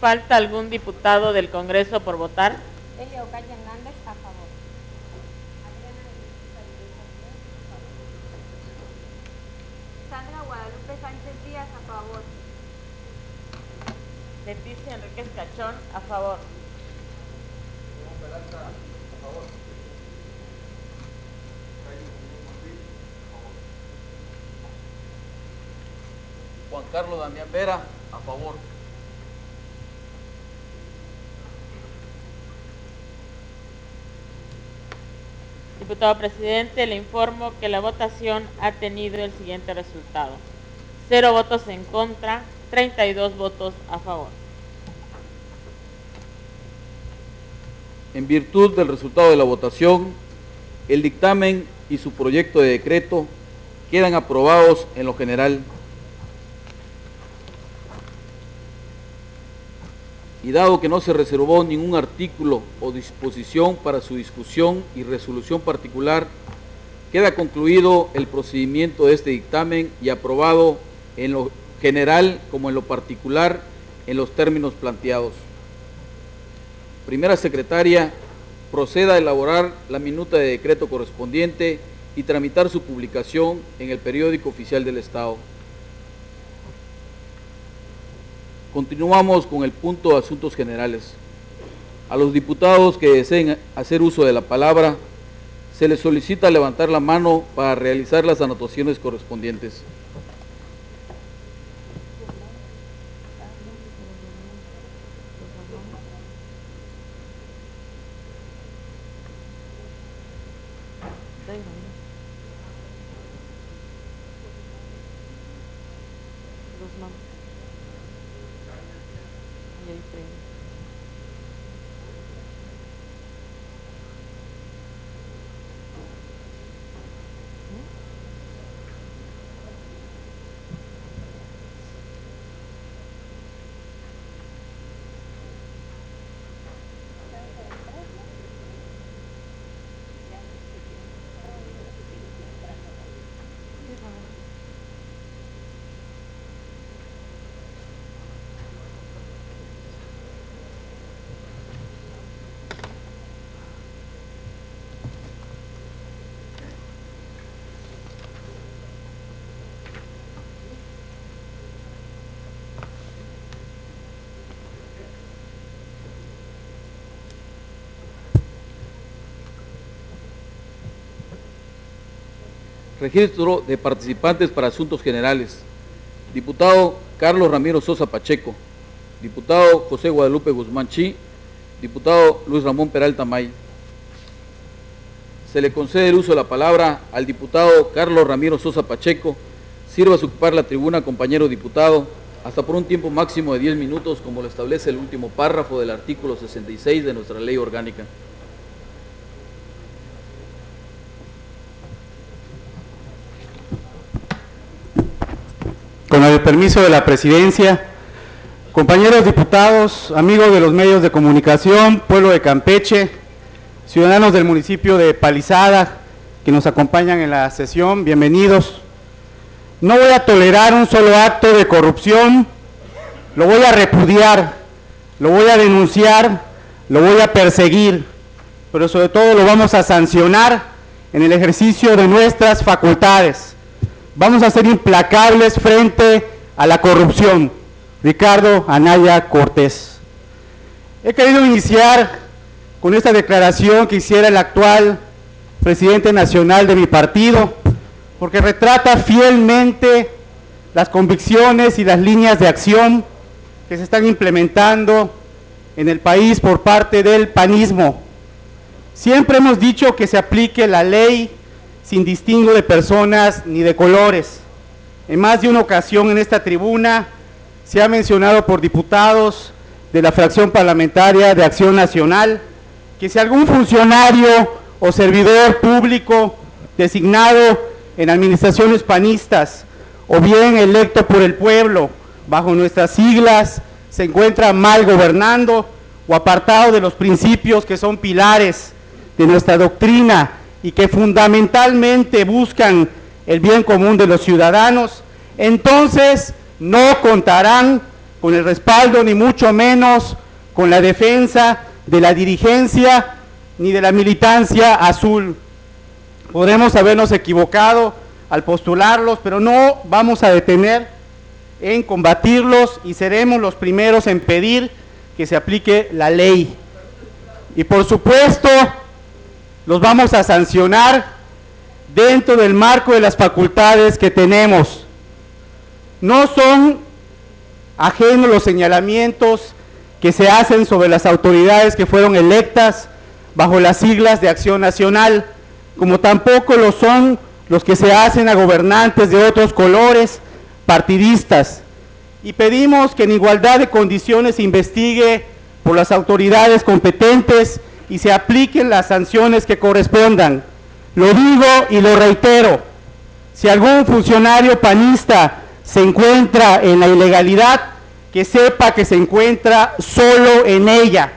¿Falta algún diputado del Congreso por votar? Elia Ocaña Hernández, a favor. Adriana de Jesús Avilés Avilés, a favor. Sandra Guadalupe Sánchez Díaz, a favor. Leticia Enríquez Cachón, a favor. Juan Carlos Damián Vera, a favor. Diputado presidente, le informo que la votación ha tenido el siguiente resultado: 0 votos en contra, 32 votos a favor. En virtud del resultado de la votación, el dictamen y su proyecto de decreto quedan aprobados en lo general. Y dado que no se reservó ningún artículo o disposición para su discusión y resolución particular, queda concluido el procedimiento de este dictamen y aprobado en lo general como en lo particular en los términos planteados. Primera secretaria, proceda a elaborar la minuta de decreto correspondiente y tramitar su publicación en el periódico oficial del Estado. Continuamos con el punto de asuntos generales. A los diputados que deseen hacer uso de la palabra, se les solicita levantar la mano para realizar las anotaciones correspondientes. Registro de participantes para asuntos generales. Diputado Carlos Ramiro Sosa Pacheco. Diputado José Guadalupe Guzmán Chi. Diputado Luis Ramón Peralta May. Se le concede el uso de la palabra al diputado Carlos Ramiro Sosa Pacheco. Sirva a ocupar la tribuna, compañero diputado, hasta por un tiempo máximo de 10 minutos, como lo establece el último párrafo del artículo 66 de nuestra ley orgánica. Con el permiso de la presidencia, compañeros diputados, amigos de los medios de comunicación, pueblo de Campeche, ciudadanos del municipio de Palizada que nos acompañan en la sesión, bienvenidos. No voy a tolerar un solo acto de corrupción, lo voy a repudiar, lo voy a denunciar, lo voy a perseguir, pero sobre todo lo vamos a sancionar en el ejercicio de nuestras facultades. Vamos a ser implacables frente a la corrupción. Ricardo Anaya Cortés. He querido iniciar con esta declaración que hiciera el actual presidente nacional de mi partido, porque retrata fielmente las convicciones y las líneas de acción que se están implementando en el país por parte del panismo. Siempre hemos dicho que se aplique la ley sin distingo de personas ni de colores. En más de una ocasión en esta tribuna se ha mencionado por diputados de la fracción parlamentaria de Acción Nacional que si algún funcionario o servidor público designado en administraciones panistas o bien electo por el pueblo bajo nuestras siglas se encuentra mal gobernando o apartado de los principios que son pilares de nuestra doctrina y que fundamentalmente buscan el bien común de los ciudadanos, entonces no contarán con el respaldo ni mucho menos con la defensa de la dirigencia ni de la militancia azul. Podremos habernos equivocado al postularlos, pero no vamos a detener en combatirlos y seremos los primeros en pedir que se aplique la ley. Y por supuesto, los vamos a sancionar dentro del marco de las facultades que tenemos. No son ajenos los señalamientos que se hacen sobre las autoridades que fueron electas bajo las siglas de Acción Nacional, como tampoco lo son los que se hacen a gobernantes de otros colores partidistas. Y pedimos que en igualdad de condiciones se investigue por las autoridades competentes y se apliquen las sanciones que correspondan. Lo digo y lo reitero, si algún funcionario panista se encuentra en la ilegalidad, que sepa que se encuentra solo en ella.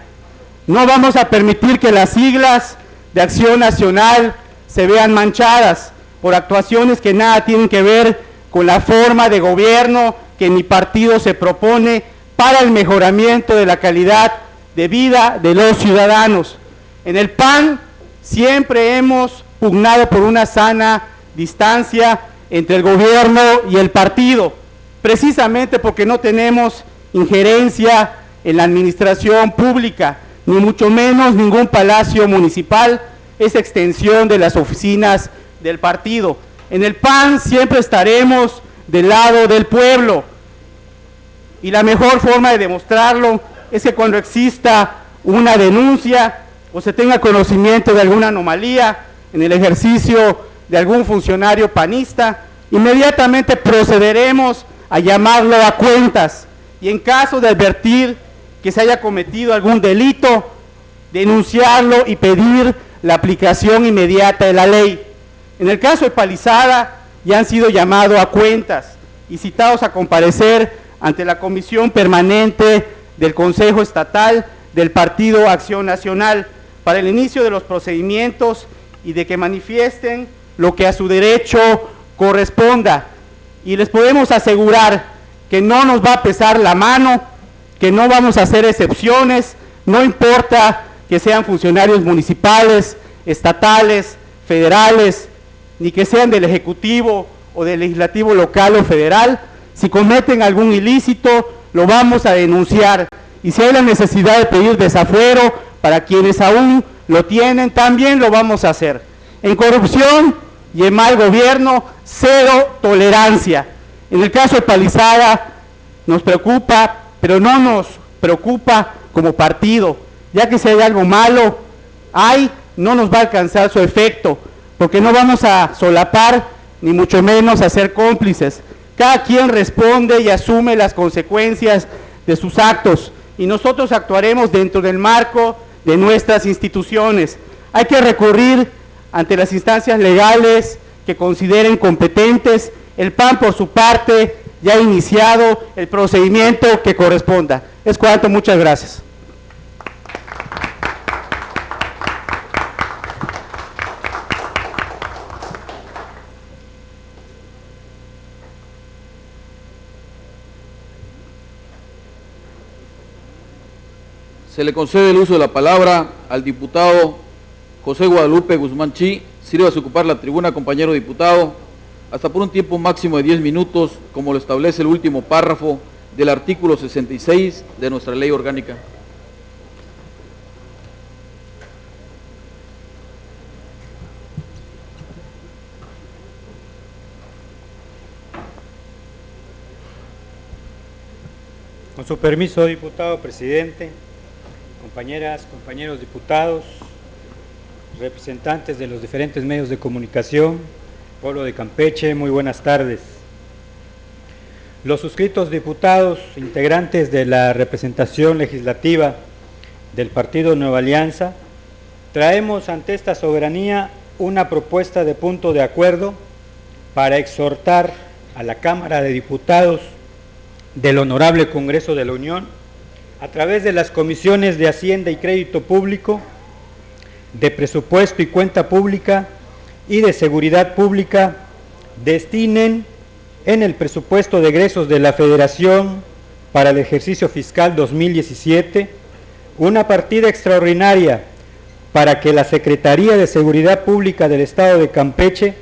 No vamos a permitir que las siglas de Acción Nacional se vean manchadas por actuaciones que nada tienen que ver con la forma de gobierno que mi partido se propone para el mejoramiento de la calidad de vida de los ciudadanos. En el PAN siempre hemos pugnado por una sana distancia entre el gobierno y el partido, precisamente porque no tenemos injerencia en la administración pública, ni mucho menos ningún palacio municipal es extensión de las oficinas del partido. En el PAN siempre estaremos del lado del pueblo y la mejor forma de demostrarlo es que cuando exista una denuncia o se tenga conocimiento de alguna anomalía en el ejercicio de algún funcionario panista, inmediatamente procederemos a llamarlo a cuentas y en caso de advertir que se haya cometido algún delito, denunciarlo y pedir la aplicación inmediata de la ley. En el caso de Palizada ya han sido llamados a cuentas y citados a comparecer ante la Comisión Permanente del Consejo Estatal del Partido Acción Nacional para el inicio de los procedimientos y de que manifiesten lo que a su derecho corresponda. Y les podemos asegurar que no nos va a pesar la mano, que no vamos a hacer excepciones, no importa que sean funcionarios municipales, estatales, federales, ni que sean del Ejecutivo o del Legislativo local o federal. Si cometen algún ilícito, lo vamos a denunciar. Y si hay la necesidad de pedir desafuero para quienes aún lo tienen, también lo vamos a hacer. En corrupción y en mal gobierno, cero tolerancia. En el caso de Palizada nos preocupa, pero no nos preocupa como partido. ya que si hay algo malo, no nos va a alcanzar su efecto, porque no vamos a solapar, ni mucho menos a ser cómplices. Cada quien responde y asume las consecuencias de sus actos, y nosotros actuaremos dentro del marco de nuestras instituciones. Hay que recurrir ante las instancias legales que consideren competentes. El PAN, por su parte, ya ha iniciado el procedimiento que corresponda. Es cuanto, muchas gracias. Se le concede el uso de la palabra al diputado José Guadalupe Guzmán Chi. Sírvase a ocupar la tribuna, compañero diputado, hasta por un tiempo máximo de 10 minutos, como lo establece el último párrafo del artículo 66 de nuestra ley orgánica. Con su permiso, diputado presidente, compañeras, compañeros diputados, representantes de los diferentes medios de comunicación, pueblo de Campeche, muy buenas tardes. Los suscritos diputados, integrantes de la representación legislativa del Partido Nueva Alianza, traemos ante esta soberanía una propuesta de punto de acuerdo para exhortar a la Cámara de Diputados del Honorable Congreso de la Unión, a través de las comisiones de Hacienda y Crédito Público, de Presupuesto y Cuenta Pública y de Seguridad Pública, destinen en el presupuesto de egresos de la Federación para el ejercicio fiscal 2017 una partida extraordinaria para que la Secretaría de Seguridad Pública del Estado de Campeche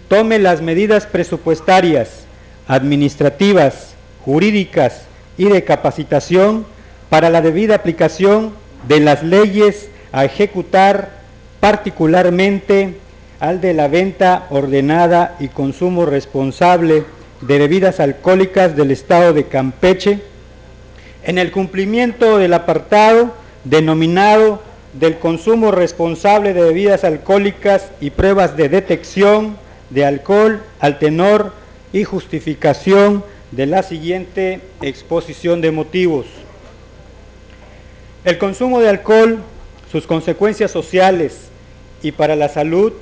tome las medidas presupuestarias, administrativas, jurídicas y de capacitación para la debida aplicación de las leyes a ejecutar, particularmente al de la venta ordenada y consumo responsable de bebidas alcohólicas del Estado de Campeche, en el cumplimiento del apartado denominado del consumo responsable de bebidas alcohólicas y pruebas de detección de alcohol al tenor y justificación de la siguiente exposición de motivos. El consumo de alcohol, sus consecuencias sociales y para la salud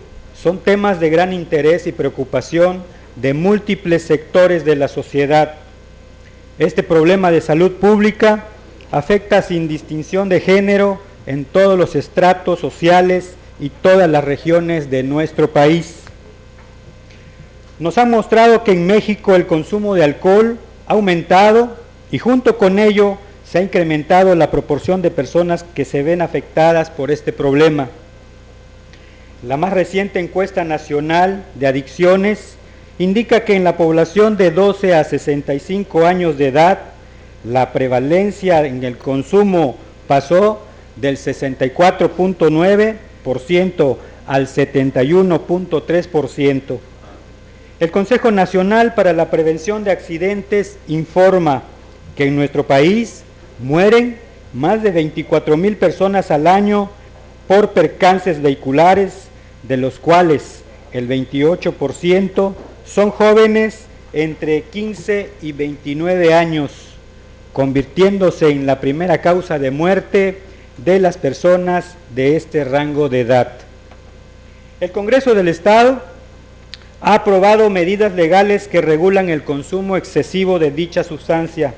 son temas de gran interés y preocupación de múltiples sectores de la sociedad. Este problema de salud pública afecta sin distinción de género en todos los estratos sociales y todas las regiones de nuestro país. Nos ha mostrado que en México el consumo de alcohol ha aumentado y junto con ello se ha incrementado la proporción de personas que se ven afectadas por este problema. La más reciente encuesta nacional de adicciones indica que en la población de 12 a 65 años de edad, la prevalencia en el consumo pasó del 64.9% al 71.3%. El Consejo Nacional para la Prevención de Accidentes informa que en nuestro país mueren más de 24,000 personas al año por percances vehiculares, de los cuales el 28% son jóvenes entre 15 y 29 años, convirtiéndose en la primera causa de muerte de las personas de este rango de edad. El Congreso del Estado ha aprobado medidas legales que regulan el consumo excesivo de dicha sustancia.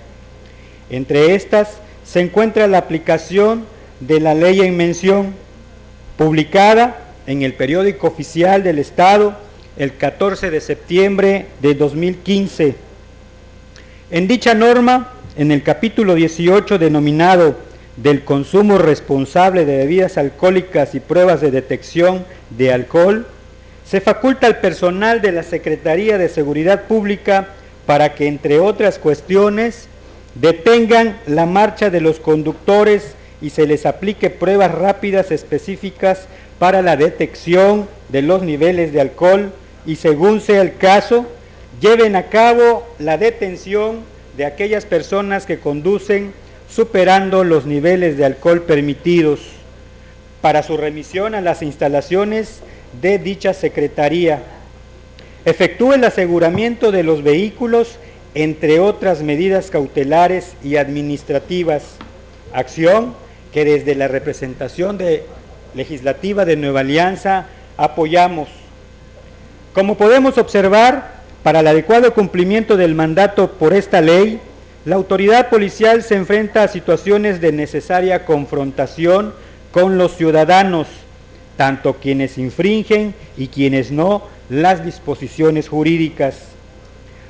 Entre estas se encuentra la aplicación de la ley en mención, publicada en el Periódico Oficial del Estado el 14 de septiembre de 2015. En dicha norma, en el capítulo 18 denominado del consumo responsable de bebidas alcohólicas y pruebas de detección de alcohol, se faculta al personal de la Secretaría de Seguridad Pública para que, entre otras cuestiones, detengan la marcha de los conductores y se les aplique pruebas rápidas específicas para la detección de los niveles de alcohol y, según sea el caso, lleven a cabo la detención de aquellas personas que conducen superando los niveles de alcohol permitidos, para su remisión a las instalaciones de dicha Secretaría. Efectúe el aseguramiento de los vehículos, entre otras medidas cautelares y administrativas, acción que desde la representación legislativa de Nueva Alianza apoyamos. Como podemos observar, para el adecuado cumplimiento del mandato por esta ley, la autoridad policial se enfrenta a situaciones de necesaria confrontación con los ciudadanos, tanto quienes infringen y quienes no las disposiciones jurídicas.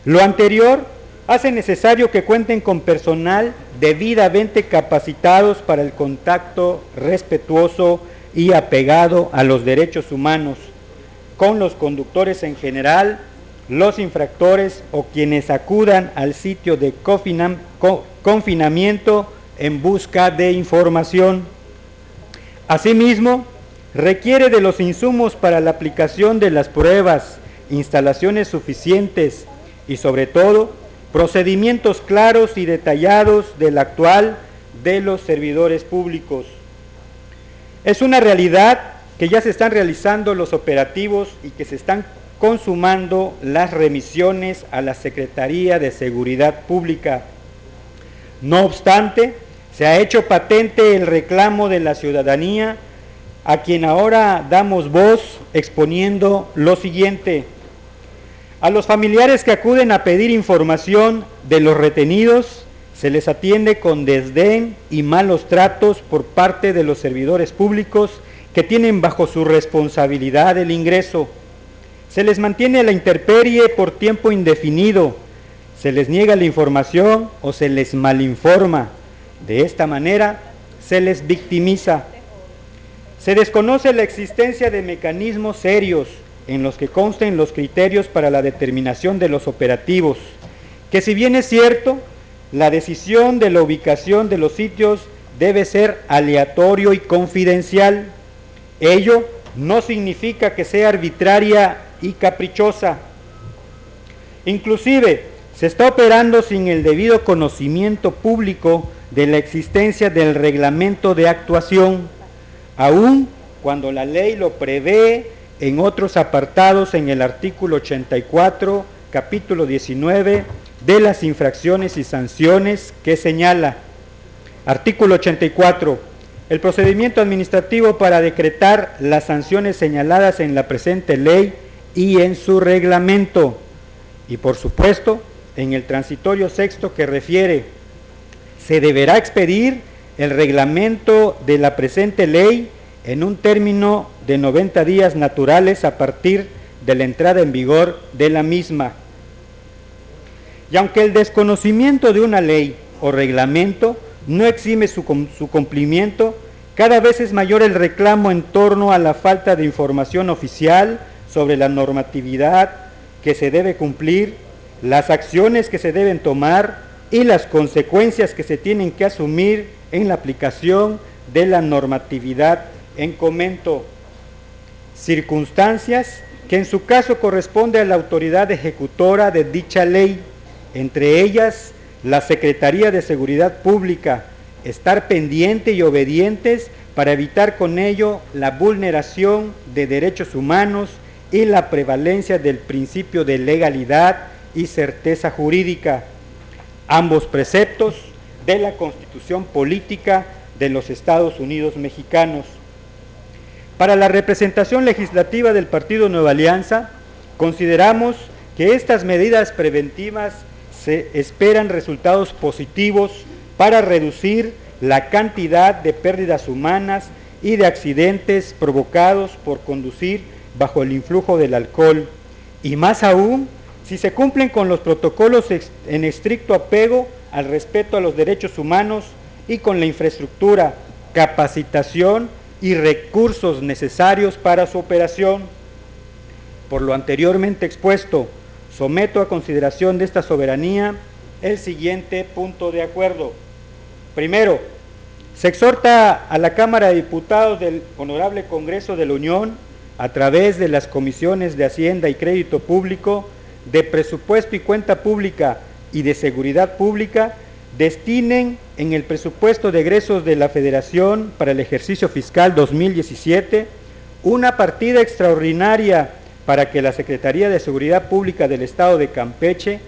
Lo anterior hace necesario que cuenten con personal debidamente capacitados para el contacto respetuoso y apegado a los derechos humanos, con los conductores en general, los infractores o quienes acudan al sitio de confinamiento en busca de información. Asimismo, requiere de los insumos para la aplicación de las pruebas, instalaciones suficientes y, sobre todo, procedimientos claros y detallados del actual de los servidores públicos. Es una realidad que ya se están realizando los operativos y que se están consumando las remisiones a la Secretaría de Seguridad Pública. No obstante, se ha hecho patente el reclamo de la ciudadanía, a quien ahora damos voz exponiendo lo siguiente. A los familiares que acuden a pedir información de los retenidos, se les atiende con desdén y malos tratos por parte de los servidores públicos que tienen bajo su responsabilidad el ingreso. Se les mantiene a la intemperie por tiempo indefinido, se les niega la información o se les malinforma. De esta manera se les victimiza. Se desconoce la existencia de mecanismos serios en los que consten los criterios para la determinación de los operativos, que si bien es cierto, la decisión de la ubicación de los sitios debe ser aleatorio y confidencial. Ello no significa que sea arbitraria y caprichosa. Inclusive, se está operando sin el debido conocimiento público de la existencia del reglamento de actuación, aun cuando la ley lo prevé en otros apartados en el artículo 84, capítulo 19, de las infracciones y sanciones, que señala: artículo 84, el procedimiento administrativo para decretar las sanciones señaladas en la presente ley y en su reglamento, y por supuesto, en el transitorio sexto que refiere: se deberá expedir el reglamento de la presente ley en un término de 90 días naturales a partir de la entrada en vigor de la misma. Y aunque el desconocimiento de una ley o reglamento no exime su cumplimiento, cada vez es mayor el reclamo en torno a la falta de información oficial sobre la normatividad que se debe cumplir, las acciones que se deben tomar y las consecuencias que se tienen que asumir en la aplicación de la normatividad en comento, circunstancias que en su caso corresponde a la autoridad ejecutora de dicha ley, entre ellas la Secretaría de Seguridad Pública, estar pendiente y obedientes para evitar con ello la vulneración de derechos humanos y la prevalencia del principio de legalidad y certeza jurídica, ambos preceptos de la Constitución Política de los Estados Unidos Mexicanos. Para la representación legislativa del Partido Nueva Alianza, consideramos que estas medidas preventivas se esperan resultados positivos para reducir la cantidad de pérdidas humanas y de accidentes provocados por conducir bajo el influjo del alcohol, y más aún si se cumplen con los protocolos en estricto apego al respeto a los derechos humanos y con la infraestructura, capacitación y recursos necesarios para su operación. Por lo anteriormente expuesto, someto a consideración de esta soberanía el siguiente punto de acuerdo. Primero, se exhorta a la Cámara de Diputados del Honorable Congreso de la Unión, a través de las comisiones de Hacienda y Crédito Público, de Presupuesto y Cuenta Pública y de Seguridad Pública, destinen en el presupuesto de egresos de la Federación para el ejercicio fiscal 2017 una partida extraordinaria para que la Secretaría de Seguridad Pública del Estado de Campeche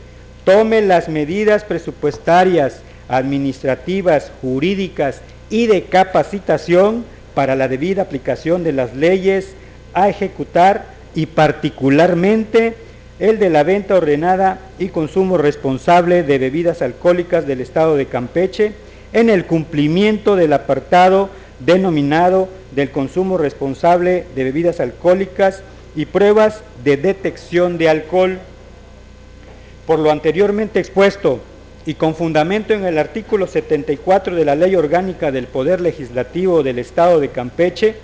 tome las medidas presupuestarias, administrativas, jurídicas y de capacitación para la debida aplicación de las leyes a ejecutar, y particularmente el de la venta ordenada y consumo responsable de bebidas alcohólicas del Estado de Campeche, en el cumplimiento del apartado denominado del consumo responsable de bebidas alcohólicas y pruebas de detección de alcohol. Por lo anteriormente expuesto y con fundamento en el artículo 74 de la Ley Orgánica del Poder Legislativo del Estado de Campeche,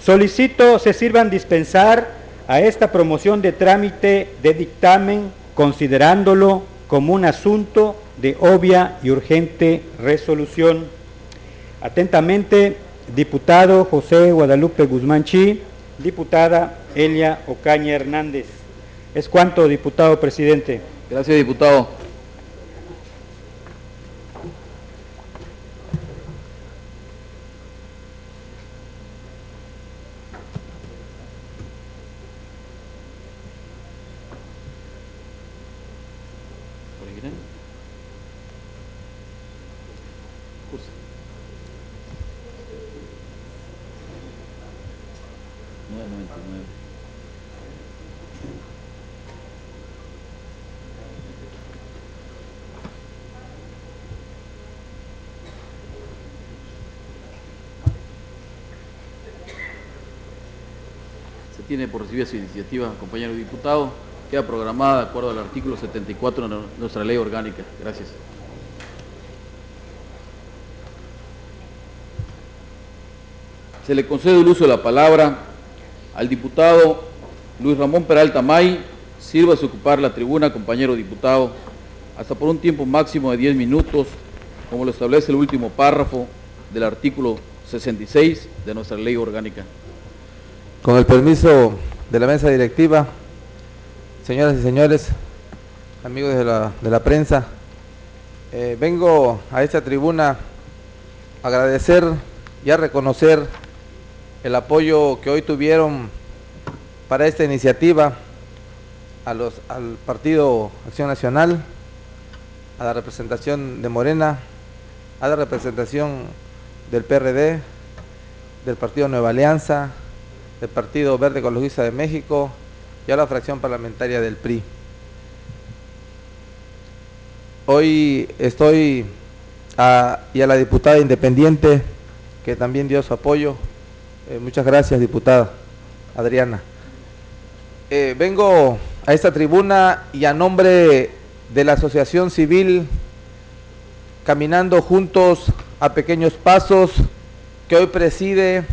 solicito se sirvan dispensar a esta promoción de trámite de dictamen, considerándolo como un asunto de obvia y urgente resolución. Atentamente, diputado José Guadalupe Guzmán Chi, diputada Elia Ocaña Hernández. Es cuanto, diputado presidente. Gracias, diputado. Tiene por recibida su iniciativa, compañero diputado. Queda programada de acuerdo al artículo 74 de nuestra ley orgánica. Gracias. Se le concede el uso de la palabra al diputado Luis Ramón Peralta May. Sírvase ocupar la tribuna, compañero diputado, hasta por un tiempo máximo de 10 minutos, como lo establece el último párrafo del artículo 66 de nuestra ley orgánica. Con el permiso de la mesa directiva, señoras y señores, amigos de la prensa, vengo a esta tribuna a agradecer y a reconocer el apoyo que hoy tuvieron para esta iniciativa al Partido Acción Nacional, a la representación de Morena, a la representación del PRD, del Partido Nueva Alianza, del Partido Verde Ecologista de México y a la fracción parlamentaria del PRI. Hoy estoy y a la diputada independiente que también dio su apoyo. Muchas gracias, diputada Adriana. Vengo a esta tribuna y a nombre de la Asociación Civil Caminando Juntos a Pequeños Pasos, que hoy preside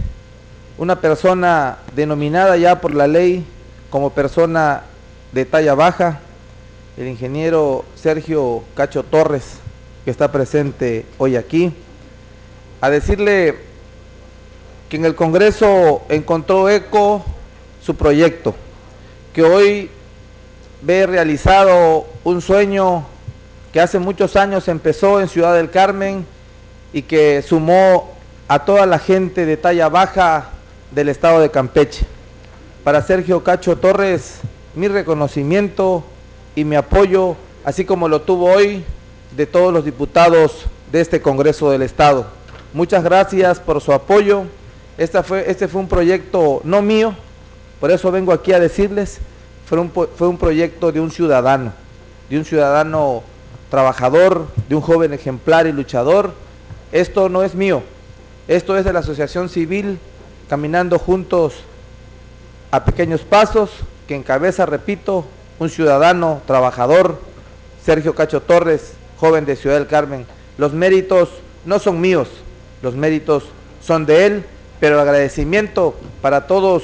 una persona denominada ya por la ley como persona de talla baja, el ingeniero Sergio Cacho Torres, que está presente hoy aquí, a decirle que en el Congreso encontró eco su proyecto, que hoy ve realizado un sueño que hace muchos años empezó en Ciudad del Carmen y que sumó a toda la gente de talla baja del Estado de Campeche. Para Sergio Cacho Torres, mi reconocimiento y mi apoyo, así como lo tuvo hoy de todos los diputados de este Congreso del Estado. Muchas gracias por su apoyo. Este fue un proyecto no mío, por eso vengo aquí a decirles, fue un proyecto de un ciudadano trabajador, de un joven ejemplar y luchador. Esto no es mío, esto es de la Asociación Civil Caminando Juntos a Pequeños Pasos, que encabeza, repito, un ciudadano trabajador, Sergio Cacho Torres, joven de Ciudad del Carmen. Los méritos no son míos, los méritos son de él, pero el agradecimiento para todos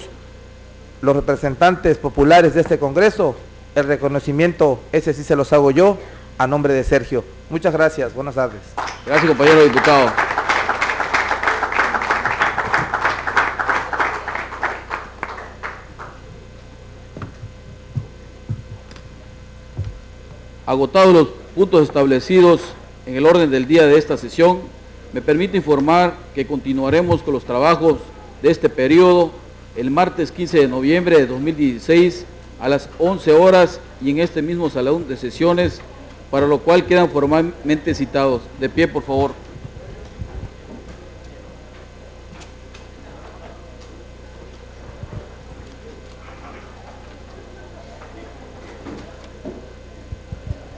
los representantes populares de este Congreso, el reconocimiento, ese sí se los hago yo, a nombre de Sergio. Muchas gracias, buenas tardes. Gracias, compañero diputado. Agotados los puntos establecidos en el orden del día de esta sesión, me permito informar que continuaremos con los trabajos de este periodo el martes 15 de noviembre de 2016 a las 11 horas y en este mismo salón de sesiones, para lo cual quedan formalmente citados. De pie, por favor.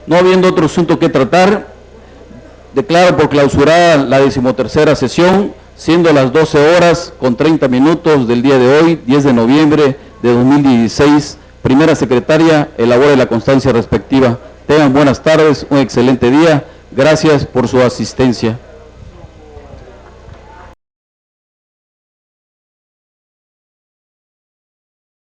No habiendo otro asunto que tratar, declaro por clausurada la 13ª sesión, siendo las 12 horas con 30 minutos del día de hoy, 10 de noviembre de 2016. Primera secretaria, elabore la constancia respectiva. Tengan buenas tardes, un excelente día. Gracias por su asistencia.